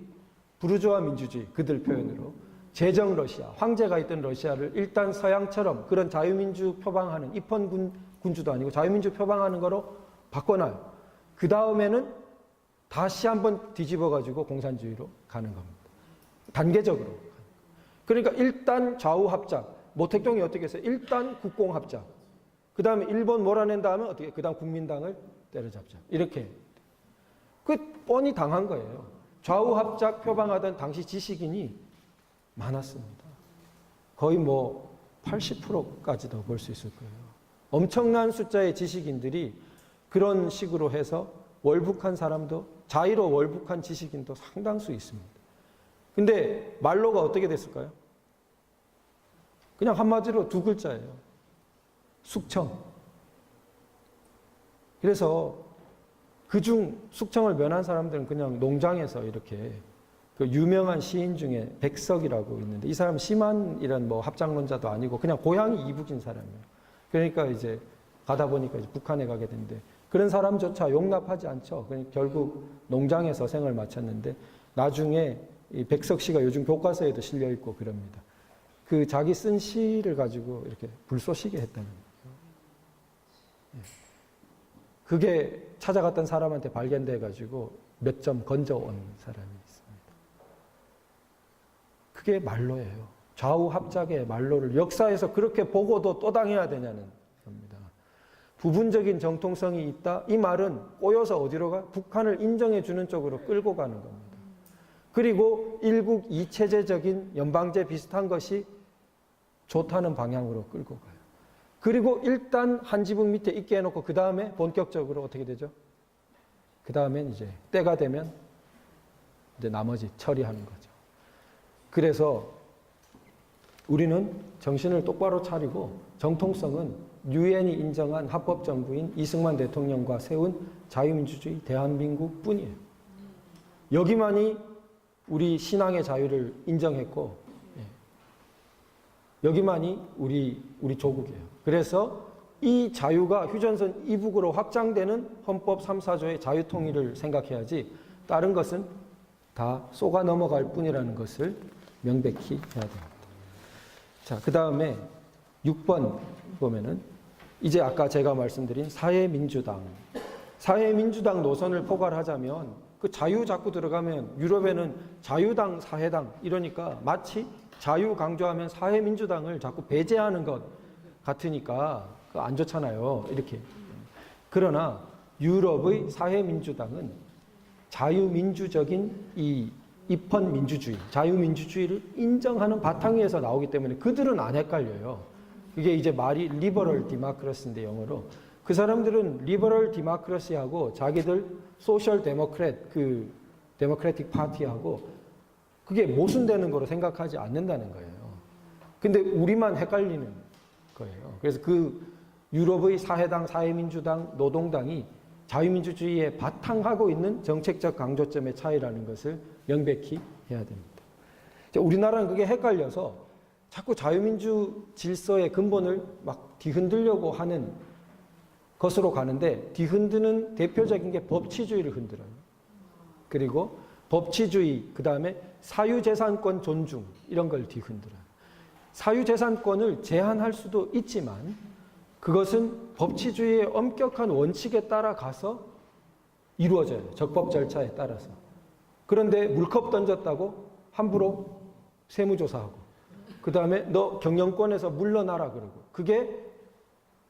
부르주아 민주주의, 그들 표현으로 제정 러시아, 황제가 있던 러시아를 일단 서양처럼 그런 자유민주 표방하는 입헌군주도 아니고 자유민주 표방하는 거로 바꿔놔요. 그 다음에는 다시 한번 뒤집어가지고 공산주의로 가는 겁니다. 단계적으로. 그러니까 일단 좌우 합작, 모택동이 어떻게 했어요? 일단 국공 합작. 그 다음에 일본 몰아낸 다음에 어떻게? 그 다음 국민당을 때려잡자. 이렇게. 그 뻔히 당한 거예요. 좌우 합작 표방하던 당시 지식인이 많았습니다. 거의 뭐 80%까지도 볼 수 있을 거예요. 엄청난 숫자의 지식인들이 그런 식으로 해서 월북한 사람도 자의로 월북한 지식인도 상당수 있습니다. 근데 말로가 어떻게 됐을까요? 그냥 한마디로 두 글자예요. 숙청. 그래서 그중 숙청을 면한 사람들은 그냥 농장에서 이렇게 그 유명한 시인 중에 백석이라고 있는데 이 사람 심한 이런 뭐 합작론자도 아니고 그냥 고향이 이북인 사람이에요. 그러니까 이제 가다 보니까 이제 북한에 가게 됐는데 그런 사람조차 용납하지 않죠. 그러니까 결국 농장에서 생을 마쳤는데 나중에 이 백석 씨가 요즘 교과서에도 실려 있고 그럽니다. 그 자기 쓴 시를 가지고 이렇게 불쏘시개 했다는 거예요. 그게 찾아갔던 사람한테 발견돼 가지고 몇 점 건져온 사람이 있습니다. 그게 말로예요. 좌우 합작의 말로를 역사에서 그렇게 보고도 또 당해야 되냐는 겁니다. 부분적인 정통성이 있다. 이 말은 꼬여서 어디로 가? 북한을 인정해 주는 쪽으로 끌고 가는 겁니다. 그리고 일국 이체제적인 연방제 비슷한 것이 좋다는 방향으로 끌고 가요. 그리고 일단 한 지붕 밑에 있게 해놓고 그 다음에 본격적으로 어떻게 되죠? 그 다음엔 이제 때가 되면 이제 나머지 처리하는 거죠. 그래서 우리는 정신을 똑바로 차리고 정통성은 유엔이 인정한 합법정부인 이승만 대통령과 세운 자유민주주의 대한민국 뿐이에요. 여기만이 우리 신앙의 자유를 인정했고 여기만이 우리 조국이에요. 그래서 이 자유가 휴전선 이북으로 확장되는 헌법 3, 4조의 자유통일을 생각해야지 다른 것은 다 쏘가 넘어갈 뿐이라는 것을 명백히 해야 됩니다. 자, 그 다음에 6번 보면은 이제 아까 제가 말씀드린 사회민주당 노선을 포괄하자면 그 자유 자꾸 들어가면 유럽에는 자유당, 사회당 이러니까 마치 자유 강조하면 사회민주당을 자꾸 배제하는 것 같으니까 안 좋잖아요. 이렇게. 그러나 유럽의 사회민주당은 자유민주적인 이 입헌 민주주의, 자유민주주의를 인정하는 바탕 위에서 나오기 때문에 그들은 안 헷갈려요. 이게 이제 말이 리버럴 디모크라시인데 영어로 그 사람들은 리버럴 디모크라시하고 자기들 소셜 데모크래트 그 데모크래틱 파티하고 그게 모순되는 거로 생각하지 않는다는 거예요. 근데 우리만 헷갈리는 거예요. 그래서 그 유럽의 사회당, 사회민주당, 노동당이 자유민주주의에 바탕하고 있는 정책적 강조점의 차이라는 것을 명백히 해야 됩니다. 우리나라는 그게 헷갈려서 자꾸 자유민주 질서의 근본을 막 뒤흔들려고 하는 것으로 가는데 뒤흔드는 대표적인 게 법치주의를 흔들어요. 그리고 법치주의, 그 다음에 사유재산권 존중 이런 걸 뒤흔들어요. 사유재산권을 제한할 수도 있지만 그것은 법치주의의 엄격한 원칙에 따라가서 이루어져요. 적법 절차에 따라서. 그런데 물컵 던졌다고 함부로 세무조사하고 그 다음에 너 경영권에서 물러나라 그러고 그게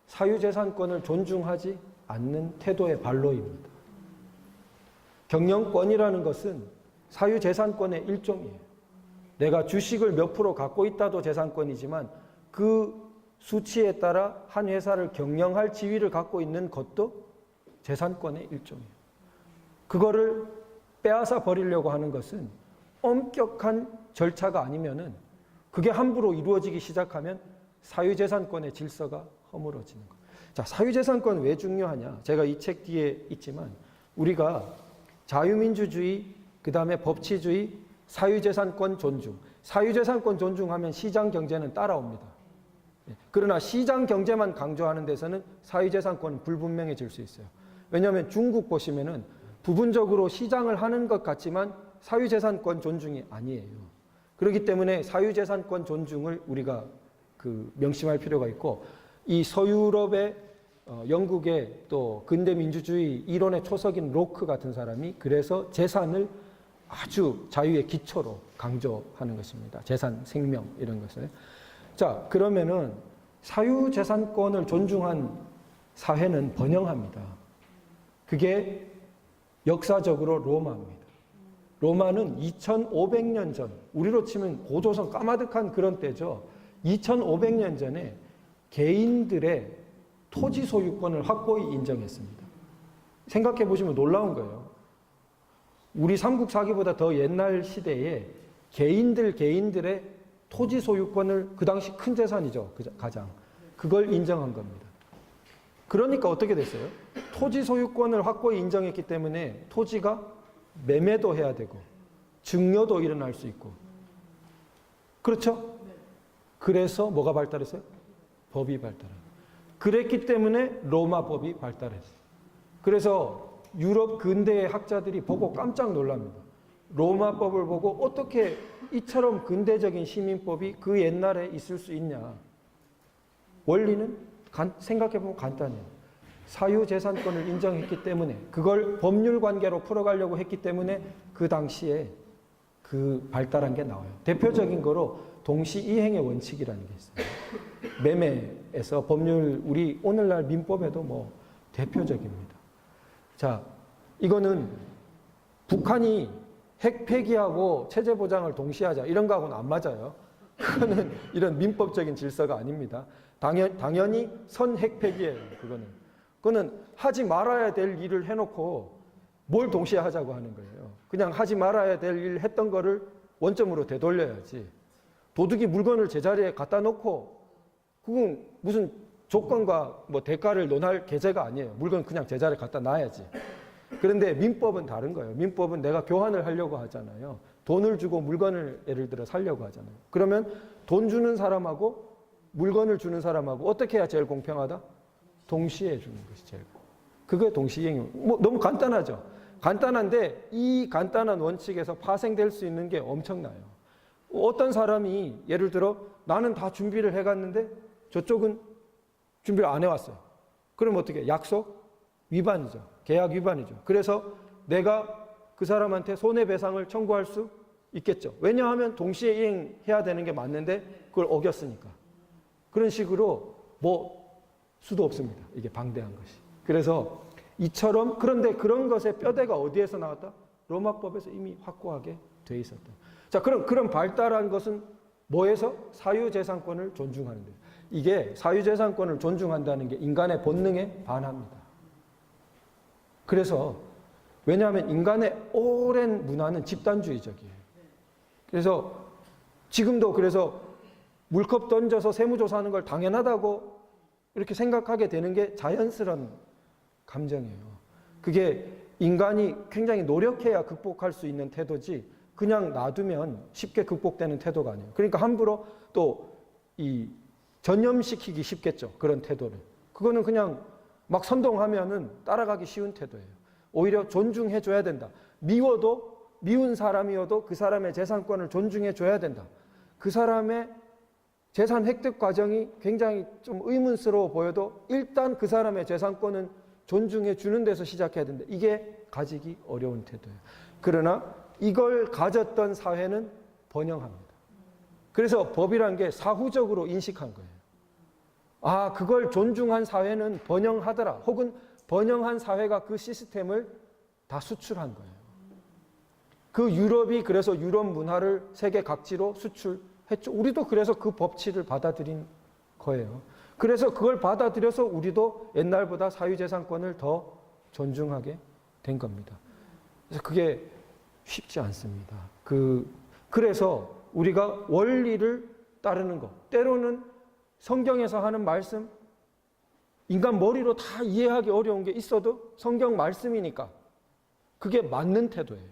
사유재산권을 존중하지 않는 태도의 반로입니다. 경영권이라는 것은 사유재산권의 일종이에요. 내가 주식을 몇 프로 갖고 있다도 재산권이지만 그 수치에 따라 한 회사를 경영할 지위를 갖고 있는 것도 재산권의 일종이에요. 그거를 빼앗아 버리려고 하는 것은 엄격한 절차가 아니면은 그게 함부로 이루어지기 시작하면 사유재산권의 질서가 허물어지는 거예요. 자, 사유재산권 왜 중요하냐? 제가 이 책 뒤에 있지만 우리가 자유민주주의, 그 다음에 법치주의, 사유재산권 존중. 사유재산권 존중하면 시장경제는 따라옵니다. 그러나 시장경제만 강조하는 데서는 사유재산권은 불분명해질 수 있어요. 왜냐하면 중국 보시면은 부분적으로 시장을 하는 것 같지만 사유재산권 존중이 아니에요. 그렇기 때문에 사유재산권 존중을 우리가 명심할 필요가 있고 이 서유럽의 영국의 또 근대 민주주의 이론의 초석인 로크 같은 사람이 그래서 재산을 아주 자유의 기초로 강조하는 것입니다. 재산, 생명 이런 것을. 자, 그러면은 사유재산권을 존중한 사회는 번영합니다. 그게 역사적으로 로마입니다. 로마는 2500년 전, 우리로 치면 고조선 까마득한 그런 때죠. 2500년 전에 개인들의 토지 소유권을 확고히 인정했습니다. 생각해 보시면 놀라운 거예요. 우리 삼국사기보다 더 옛날 시대에 개인들의 토지 소유권을 그 당시 큰 재산이죠. 가장. 그걸 인정한 겁니다. 그러니까 어떻게 됐어요? 토지 소유권을 확고히 인정했기 때문에 토지가 매매도 해야 되고 증여도 일어날 수 있고 그렇죠? 그래서 뭐가 발달했어요? 법이 발달해요. 그랬기 때문에 로마법이 발달했어요. 그래서 유럽 근대의 학자들이 보고 깜짝 놀랍니다. 로마법을 보고 어떻게 이처럼 근대적인 시민법이 그 옛날에 있을 수 있냐. 원리는 생각해보면 간단해요. 사유재산권을 인정했기 때문에 그걸 법률관계로 풀어가려고 했기 때문에 그 당시에 그 발달한 게 나와요. 대표적인 거로 동시이행의 원칙이라는 게 있어요. 매매에서 법률 우리 오늘날 민법에도 뭐 대표적입니다. 자, 이거는 북한이 핵 폐기하고 체제 보장을 동시에 하자 이런 거하고는 안 맞아요. 그거는 이런 민법적인 질서가 아닙니다. 당연히 선핵 폐기예요. 그거는 하지 말아야 될 일을 해놓고 뭘 동시에 하자고 하는 거예요. 그냥 하지 말아야 될 일 했던 거를 원점으로 되돌려야지. 도둑이 물건을 제자리에 갖다 놓고 그건 무슨 조건과 뭐 대가를 논할 계제가 아니에요. 물건 그냥 제자리에 갖다 놔야지. 그런데 민법은 다른 거예요. 민법은 내가 교환을 하려고 하잖아요. 돈을 주고 물건을 예를 들어 사려고 하잖아요. 그러면 돈 주는 사람하고 물건을 주는 사람하고 어떻게 해야 제일 공평하다? 동시에 주는 것이 제일. 그게 동시행위. 뭐 너무 간단하죠. 간단한데 이 간단한 원칙에서 파생될 수 있는 게 엄청나요. 어떤 사람이 예를 들어 나는 다 준비를 해갔는데 저쪽은 준비를 안 해왔어요. 그럼 어떻게? 약속 위반이죠. 계약 위반이죠. 그래서 내가 그 사람한테 손해배상을 청구할 수 있겠죠. 왜냐하면 동시에 이행해야 되는 게 맞는데 그걸 어겼으니까. 그런 식으로 뭐 수도 없습니다. 이게 방대한 것이. 그래서 이처럼 그런데 그런 것의 뼈대가 어디에서 나왔다? 로마법에서 이미 확고하게 돼 있었다. 자, 그럼 발달한 것은 뭐에서? 사유재산권을 존중하는 데요. 이게 사유재산권을 존중한다는 게 인간의 본능에 반합니다. 그래서 왜냐하면 인간의 오랜 문화는 집단주의적이에요. 그래서 지금도 그래서 물컵 던져서 세무조사하는 걸 당연하다고 이렇게 생각하게 되는 게 자연스러운 감정이에요. 그게 인간이 굉장히 노력해야 극복할 수 있는 태도지 그냥 놔두면 쉽게 극복되는 태도가 아니에요. 그러니까 함부로 또 이 전염시키기 쉽겠죠. 그런 태도를. 그거는 그냥 막 선동하면은 따라가기 쉬운 태도예요. 오히려 존중해줘야 된다. 미운 사람이어도 그 사람의 재산권을 존중해줘야 된다. 그 사람의 재산 획득 과정이 굉장히 좀 의문스러워 보여도 일단 그 사람의 재산권은 존중해 주는 데서 시작해야 된다. 이게 가지기 어려운 태도예요. 그러나 이걸 가졌던 사회는 번영합니다. 그래서 법이란 게 사후적으로 인식한 거예요. 아, 그걸 존중한 사회는 번영하더라. 혹은 번영한 사회가 그 시스템을 다 수출한 거예요. 그 유럽이 그래서 유럽 문화를 세계 각지로 수출했죠. 우리도 그래서 그 법칙을 받아들인 거예요. 그래서 그걸 받아들여서 우리도 옛날보다 사유재산권을 더 존중하게 된 겁니다. 그래서 그게 쉽지 않습니다. 그래서 우리가 원리를 따르는 것, 때로는 성경에서 하는 말씀, 인간 머리로 다 이해하기 어려운 게 있어도 성경 말씀이니까 그게 맞는 태도예요.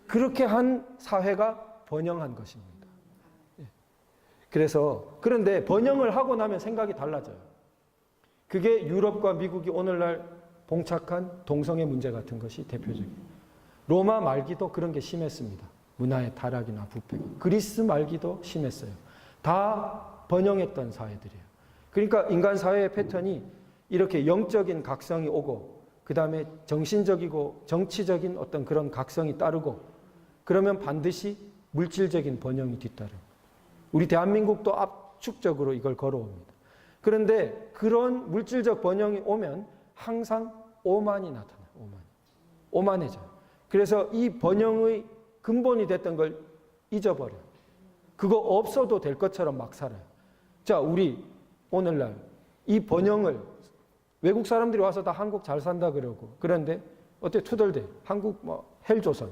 그렇게 한 사회가 번영한 것입니다. 그런데 번영을 하고 나면 생각이 달라져요. 그게 유럽과 미국이 오늘날 봉착한 동성애 문제 같은 것이 대표적이에요. 로마 말기도 그런 게 심했습니다. 문화의 타락이나 부패가. 그리스 말기도 심했어요. 다 번영했던 사회들이에요. 그러니까 인간 사회의 패턴이 이렇게 영적인 각성이 오고 그 다음에 정신적이고 정치적인 어떤 그런 각성이 따르고 그러면 반드시 물질적인 번영이 뒤따릅니다. 우리 대한민국도 압축적으로 이걸 걸어옵니다. 그런데 그런 물질적 번영이 오면 항상 오만이 나타나요. 오만해져요. 그래서 이 번영의 근본이 됐던 걸 잊어버려요. 그거 없어도 될 것처럼 막 살아요. 자, 우리 오늘날 이 번영을 외국 사람들이 와서 다 한국 잘 산다 그러고 그런데 어때 투덜대 한국 헬조선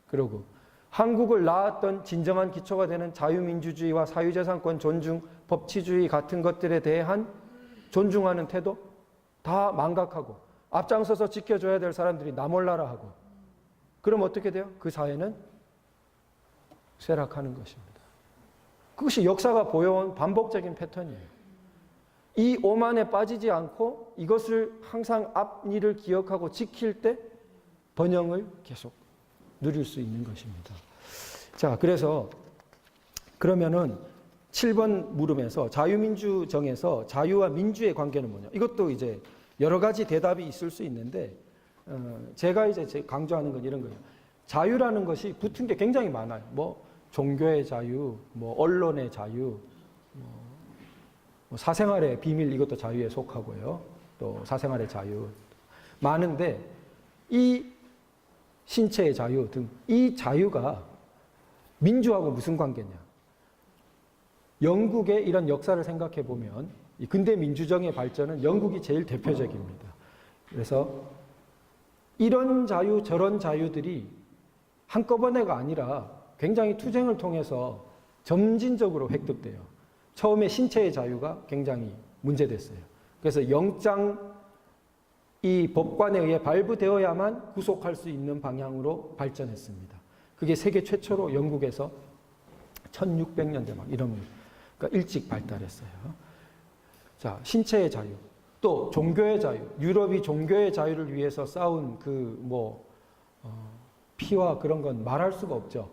그러고 한국을 낳았던 진정한 기초가 되는 자유민주주의와 사유재산권 존중, 법치주의 같은 것들에 대한 존중하는 태도 다 망각하고 앞장서서 지켜줘야 될 사람들이 나 몰라라 하고 그럼 어떻게 돼요? 그 사회는 쇠락하는 것입니다. 그것이 역사가 보여온 반복적인 패턴이에요. 이 오만에 빠지지 않고 이것을 항상 앞일을 기억하고 지킬 때 번영을 계속 누릴 수 있는 것입니다. 자, 그러면은 7번 물음에서 자유민주정에서 자유와 민주의 관계는 뭐냐? 이것도 이제 여러 가지 대답이 있을 수 있는데 제가 이제 강조하는 건 이런 거예요. 자유라는 것이 붙은 게 굉장히 많아요. 뭐 종교의 자유, 뭐 언론의 자유, 뭐 사생활의 비밀 이것도 자유에 속하고요. 또 사생활의 자유 많은데 이 신체의 자유 등 이 자유가 민주하고 무슨 관계냐? 영국의 이런 역사를 생각해 보면 이 근대 민주정의 발전은 영국이 제일 대표적입니다. 그래서 이런 자유 저런 자유들이 한꺼번에가 아니라 굉장히 투쟁을 통해서 점진적으로 획득돼요. 처음에 신체의 자유가 굉장히 문제됐어요. 그래서 영장 이 법관에 의해 발부되어야만 구속할 수 있는 방향으로 발전했습니다. 그게 세계 최초로 영국에서 1600년대 막 이런 그러니까 일찍 발달했어요. 자, 신체의 자유. 또 종교의 자유, 유럽이 종교의 자유를 위해서 싸운 피와 그런 건 말할 수가 없죠.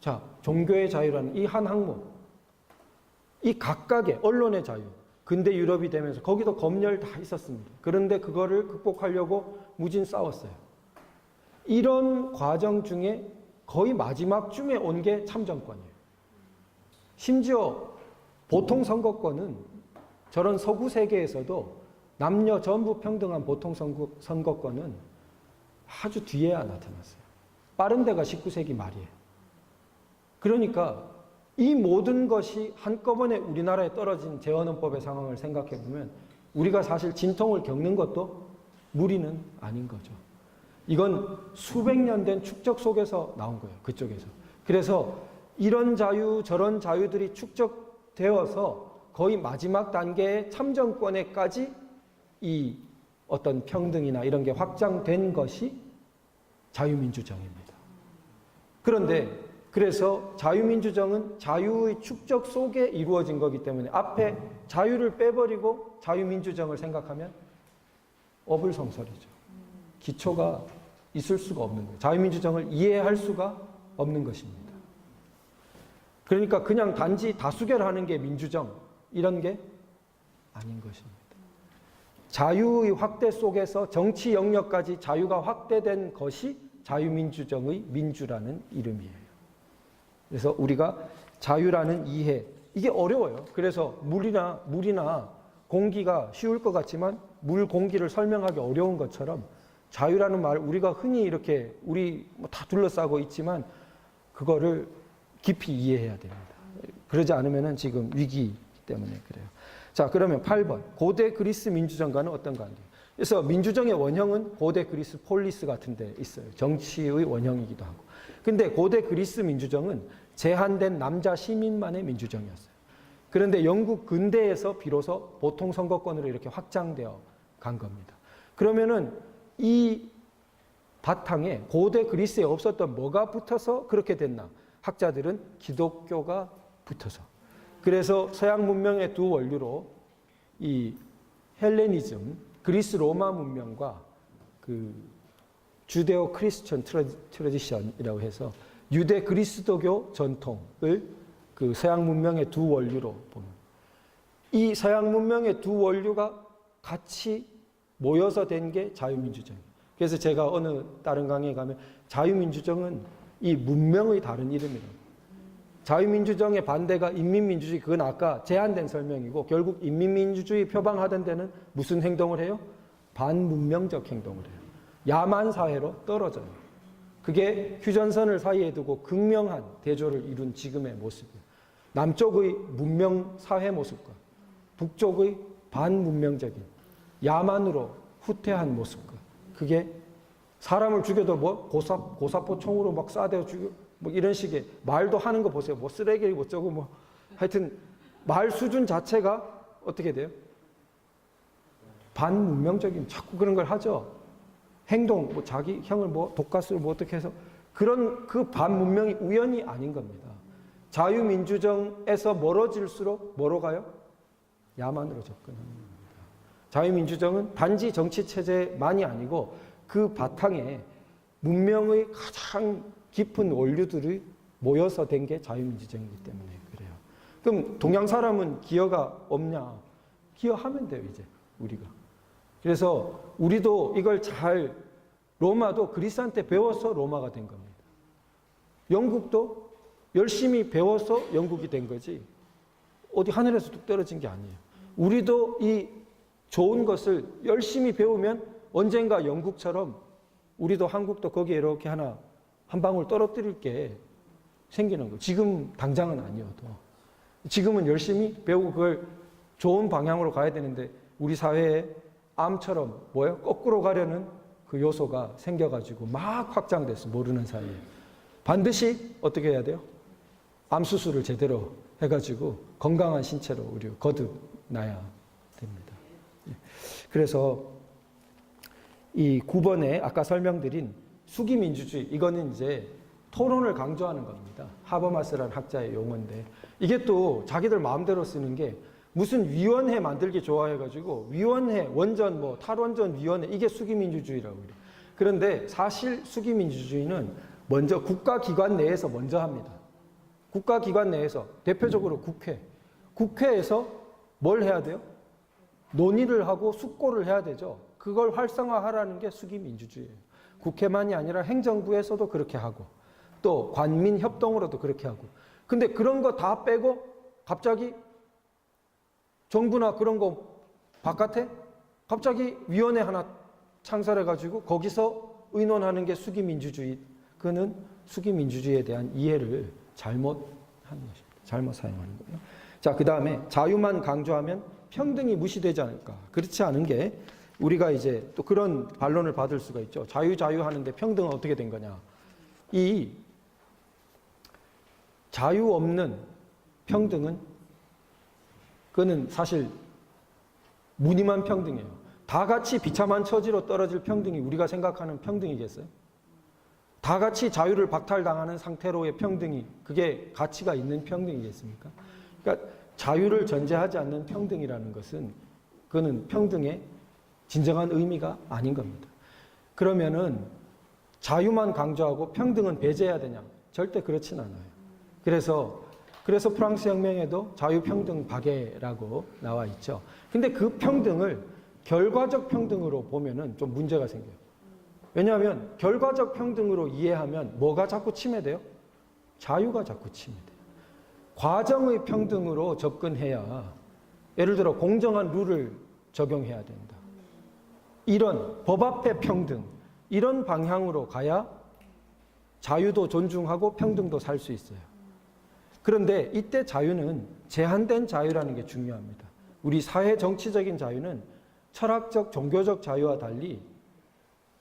자, 종교의 자유라는 이 한 항목, 이 각각의 언론의 자유, 근대 유럽이 되면서 거기도 검열 다 있었습니다. 그런데 그거를 극복하려고 무진 싸웠어요. 이런 과정 중에 거의 마지막쯤에 온 게 참정권이에요. 심지어 보통 선거권은 저런 서구 세계에서도 남녀 전부 평등한 보통 선거권은 아주 뒤에야 나타났어요. 빠른 데가 19세기 말이에요. 그러니까 이 모든 것이 한꺼번에 우리나라에 떨어진 재헌헌법의 상황을 생각해 보면 우리가 사실 진통을 겪는 것도 무리는 아닌 거죠. 이건 수백 년 된 축적 속에서 나온 거예요. 그쪽에서. 그래서 이런 자유 저런 자유들이 축적되어서 거의 마지막 단계의 참정권에까지 이 어떤 평등이나 이런 게 확장된 것이 자유민주정입니다. 그런데 그래서 자유민주정은 자유의 축적 속에 이루어진 거기 때문에 앞에 자유를 빼버리고 자유민주정을 생각하면 어불성설이죠. 기초가 있을 수가 없는 거예요. 자유민주정을 이해할 수가 없는 것입니다. 그러니까 그냥 단지 다수결하는 게 민주정 이런 게 아닌 것입니다. 자유의 확대 속에서 정치 영역까지 자유가 확대된 것이 자유민주정의 민주라는 이름이에요. 그래서 우리가 자유라는 이해, 이게 어려워요. 그래서 물이나 공기가 쉬울 것 같지만 물, 공기를 설명하기 어려운 것처럼 자유라는 말, 우리가 흔히 이렇게 우리 다 둘러싸고 있지만 그거를 깊이 이해해야 됩니다. 그러지 않으면 지금 위기이기 때문에 그래요. 자, 그러면 8번. 고대 그리스 민주정과는 어떤 관계예요? 그래서 민주정의 원형은 고대 그리스 폴리스 같은 데 있어요. 정치의 원형이기도 하고. 근데 고대 그리스 민주정은 제한된 남자 시민만의 민주정이었어요. 그런데 영국 근대에서 비로소 보통 선거권으로 이렇게 확장되어 간 겁니다. 그러면은 이 바탕에 고대 그리스에 없었던 뭐가 붙어서 그렇게 됐나? 학자들은 기독교가 붙어서. 그래서 서양 문명의 두 원류로 이 헬레니즘, 그리스 로마 문명과 그 주데오 크리스천 트래디션이라고 해서 유대 그리스도교 전통을 그 서양 문명의 두 원류로 보는. 이 서양 문명의 두 원류가 같이 모여서 된 게 자유민주정이에요. 그래서 제가 어느 다른 강의에 가면 자유민주정은 이 문명의 다른 이름이라고. 자유민주정의 반대가 인민민주주의, 그건 아까 제한된 설명이고 결국 인민민주주의 표방하던 데는 무슨 행동을 해요? 반문명적 행동을 해요. 야만 사회로 떨어져요. 그게 휴전선을 사이에 두고 극명한 대조를 이룬 지금의 모습이에요. 남쪽의 문명 사회 모습과 북쪽의 반문명적인 야만으로 후퇴한 모습과 그게 사람을 죽여도 뭐 고사포 총으로 막 쏴대어 죽여 뭐 이런 식의 말도 하는 거 보세요. 뭐 쓰레기 어쩌고 뭐 하여튼 말 수준 자체가 어떻게 돼요? 반문명적인 자꾸 그런 걸 하죠. 행동 뭐 자기 형을 뭐 독가스로 뭐 어떻게 해서 그런 그 반문명이 우연이 아닌 겁니다. 자유민주정에서 멀어질수록 뭐로 가요? 야만으로 접근하는 겁니다. 자유민주정은 단지 정치체제만이 아니고 그 바탕에 문명의 가장 깊은 원류들이 모여서 된 게 자유민주정이기 때문에 그래요. 그럼 동양 사람은 기여가 없냐? 기여하면 돼요, 이제 우리가. 그래서 우리도 이걸 잘 로마도 그리스한테 배워서 로마가 된 겁니다. 영국도 열심히 배워서 영국이 된 거지 어디 하늘에서 뚝 떨어진 게 아니에요. 우리도 이 좋은 것을 열심히 배우면 언젠가 영국처럼 우리도 한국도 거기에 이렇게 하나 한 방울 떨어뜨릴 게 생기는 거예요. 지금 당장은 아니어도. 지금은 열심히 배우고 그걸 좋은 방향으로 가야 되는데 우리 사회에 암처럼 뭐예요? 거꾸로 가려는 그 요소가 생겨가지고 막 확장됐어. 모르는 사이에. 반드시 어떻게 해야 돼요? 암 수술을 제대로 해가지고 건강한 신체로 우리 거듭나야 됩니다. 그래서 이 9번에 아까 설명드린 수기민주주의, 이거는 이제 토론을 강조하는 겁니다. 하버마스라는 학자의 용어인데 이게 또 자기들 마음대로 쓰는 게 무슨 위원회 만들기 좋아해가지고 위원회, 원전, 뭐 탈원전 위원회 이게 수기민주주의라고 그래요. 그런데 사실 수기민주주의는 먼저 국가기관 내에서 먼저 합니다. 국가기관 내에서 대표적으로 국회에서 뭘 해야 돼요? 논의를 하고 숙고를 해야 되죠. 그걸 활성화하라는 게 수기민주주의예요. 국회만이 아니라 행정부에서도 그렇게 하고 또 관민협동으로도 그렇게 하고. 근데 그런 거 다 빼고 갑자기 정부나 그런 거 바깥에 갑자기 위원회 하나 창설해가지고 거기서 의논하는 게 수기민주주의. 그는 수기민주주의에 대한 이해를 잘못하는 것입니다. 잘못 사용하는 거예요. 자, 그 다음에 자유만 강조하면 평등이 무시되지 않을까. 그렇지 않은 게 우리가 이제 또 그런 반론을 받을 수가 있죠. 자유 하는데 평등은 어떻게 된 거냐. 이 자유 없는 평등은 그거는 사실 무늬만 평등이에요. 다 같이 비참한 처지로 떨어질 평등이 우리가 생각하는 평등이겠어요? 다 같이 자유를 박탈당하는 상태로의 평등이 그게 가치가 있는 평등이겠습니까? 그러니까 자유를 전제하지 않는 평등이라는 것은 그거는 평등의 진정한 의미가 아닌 겁니다. 그러면은 자유만 강조하고 평등은 배제해야 되냐? 절대 그렇진 않아요. 그래서 프랑스 혁명에도 자유평등 박애라고 나와 있죠. 근데 그 평등을 결과적 평등으로 보면은 좀 문제가 생겨요. 왜냐하면 결과적 평등으로 이해하면 뭐가 자꾸 침해돼요? 자유가 자꾸 침해돼요. 과정의 평등으로 접근해야 예를 들어 공정한 룰을 적용해야 된다. 이런 법 앞의 평등, 이런 방향으로 가야 자유도 존중하고 평등도 살 수 있어요. 그런데 이때 자유는 제한된 자유라는 게 중요합니다. 우리 사회 정치적인 자유는 철학적, 종교적 자유와 달리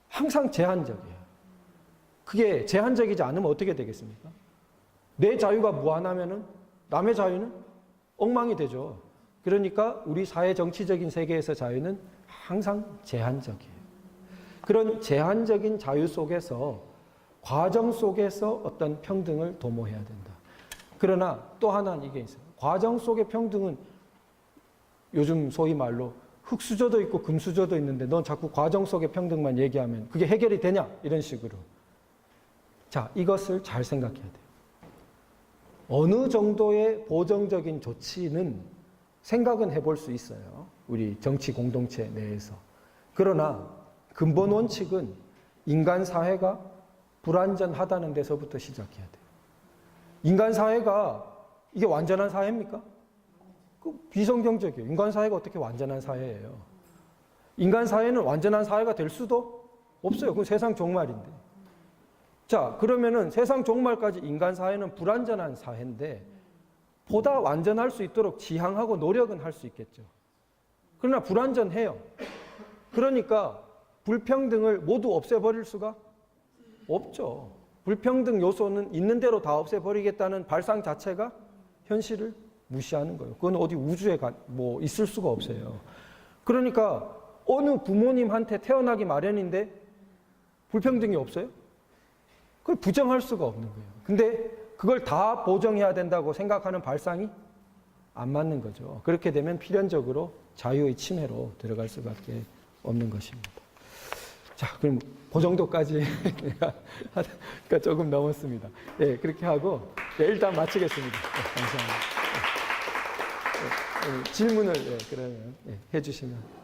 항상 제한적이에요. 그게 제한적이지 않으면 어떻게 되겠습니까? 내 자유가 무한하면은 남의 자유는 엉망이 되죠. 그러니까 우리 사회 정치적인 세계에서 자유는 항상 제한적이에요. 그런 제한적인 자유 속에서 과정 속에서 어떤 평등을 도모해야 된다. 그러나 또 하나는 이게 있어요. 과정 속의 평등은 요즘 소위 말로 흙수저도 있고 금수저도 있는데 넌 자꾸 과정 속의 평등만 얘기하면 그게 해결이 되냐? 이런 식으로. 자, 이것을 잘 생각해야 돼요. 어느 정도의 보정적인 조치는 생각은 해볼 수 있어요. 우리 정치 공동체 내에서. 그러나 근본 원칙은 인간 사회가 불완전하다는 데서부터 시작해야 돼요. 인간 사회가 이게 완전한 사회입니까? 그 비성경적이에요. 인간 사회가 어떻게 완전한 사회예요? 인간 사회는 완전한 사회가 될 수도 없어요. 그건 세상 종말인데. 자, 그러면은 세상 종말까지 인간 사회는 불완전한 사회인데 보다 완전할 수 있도록 지향하고 노력은 할 수 있겠죠. 그러나 불완전해요. 그러니까 불평등을 모두 없애버릴 수가 없죠. 불평등 요소는 있는 대로 다 없애버리겠다는 발상 자체가 현실을 무시하는 거예요. 그건 어디 우주에 있을 수가 없어요. 그러니까 어느 부모님한테 태어나기 마련인데 불평등이 없어요? 그걸 부정할 수가 없는 거예요. 근데 그걸 다 보정해야 된다고 생각하는 발상이 안 맞는 거죠. 그렇게 되면 필연적으로 자유의 침해로 들어갈 수밖에 없는 것입니다. 자, 그럼 그 정도까지 그러니까 조금 넘었습니다. 네, 그렇게 하고 네, 일단 마치겠습니다. 네, 감사합니다. 네, 질문을 그러면 해주시면.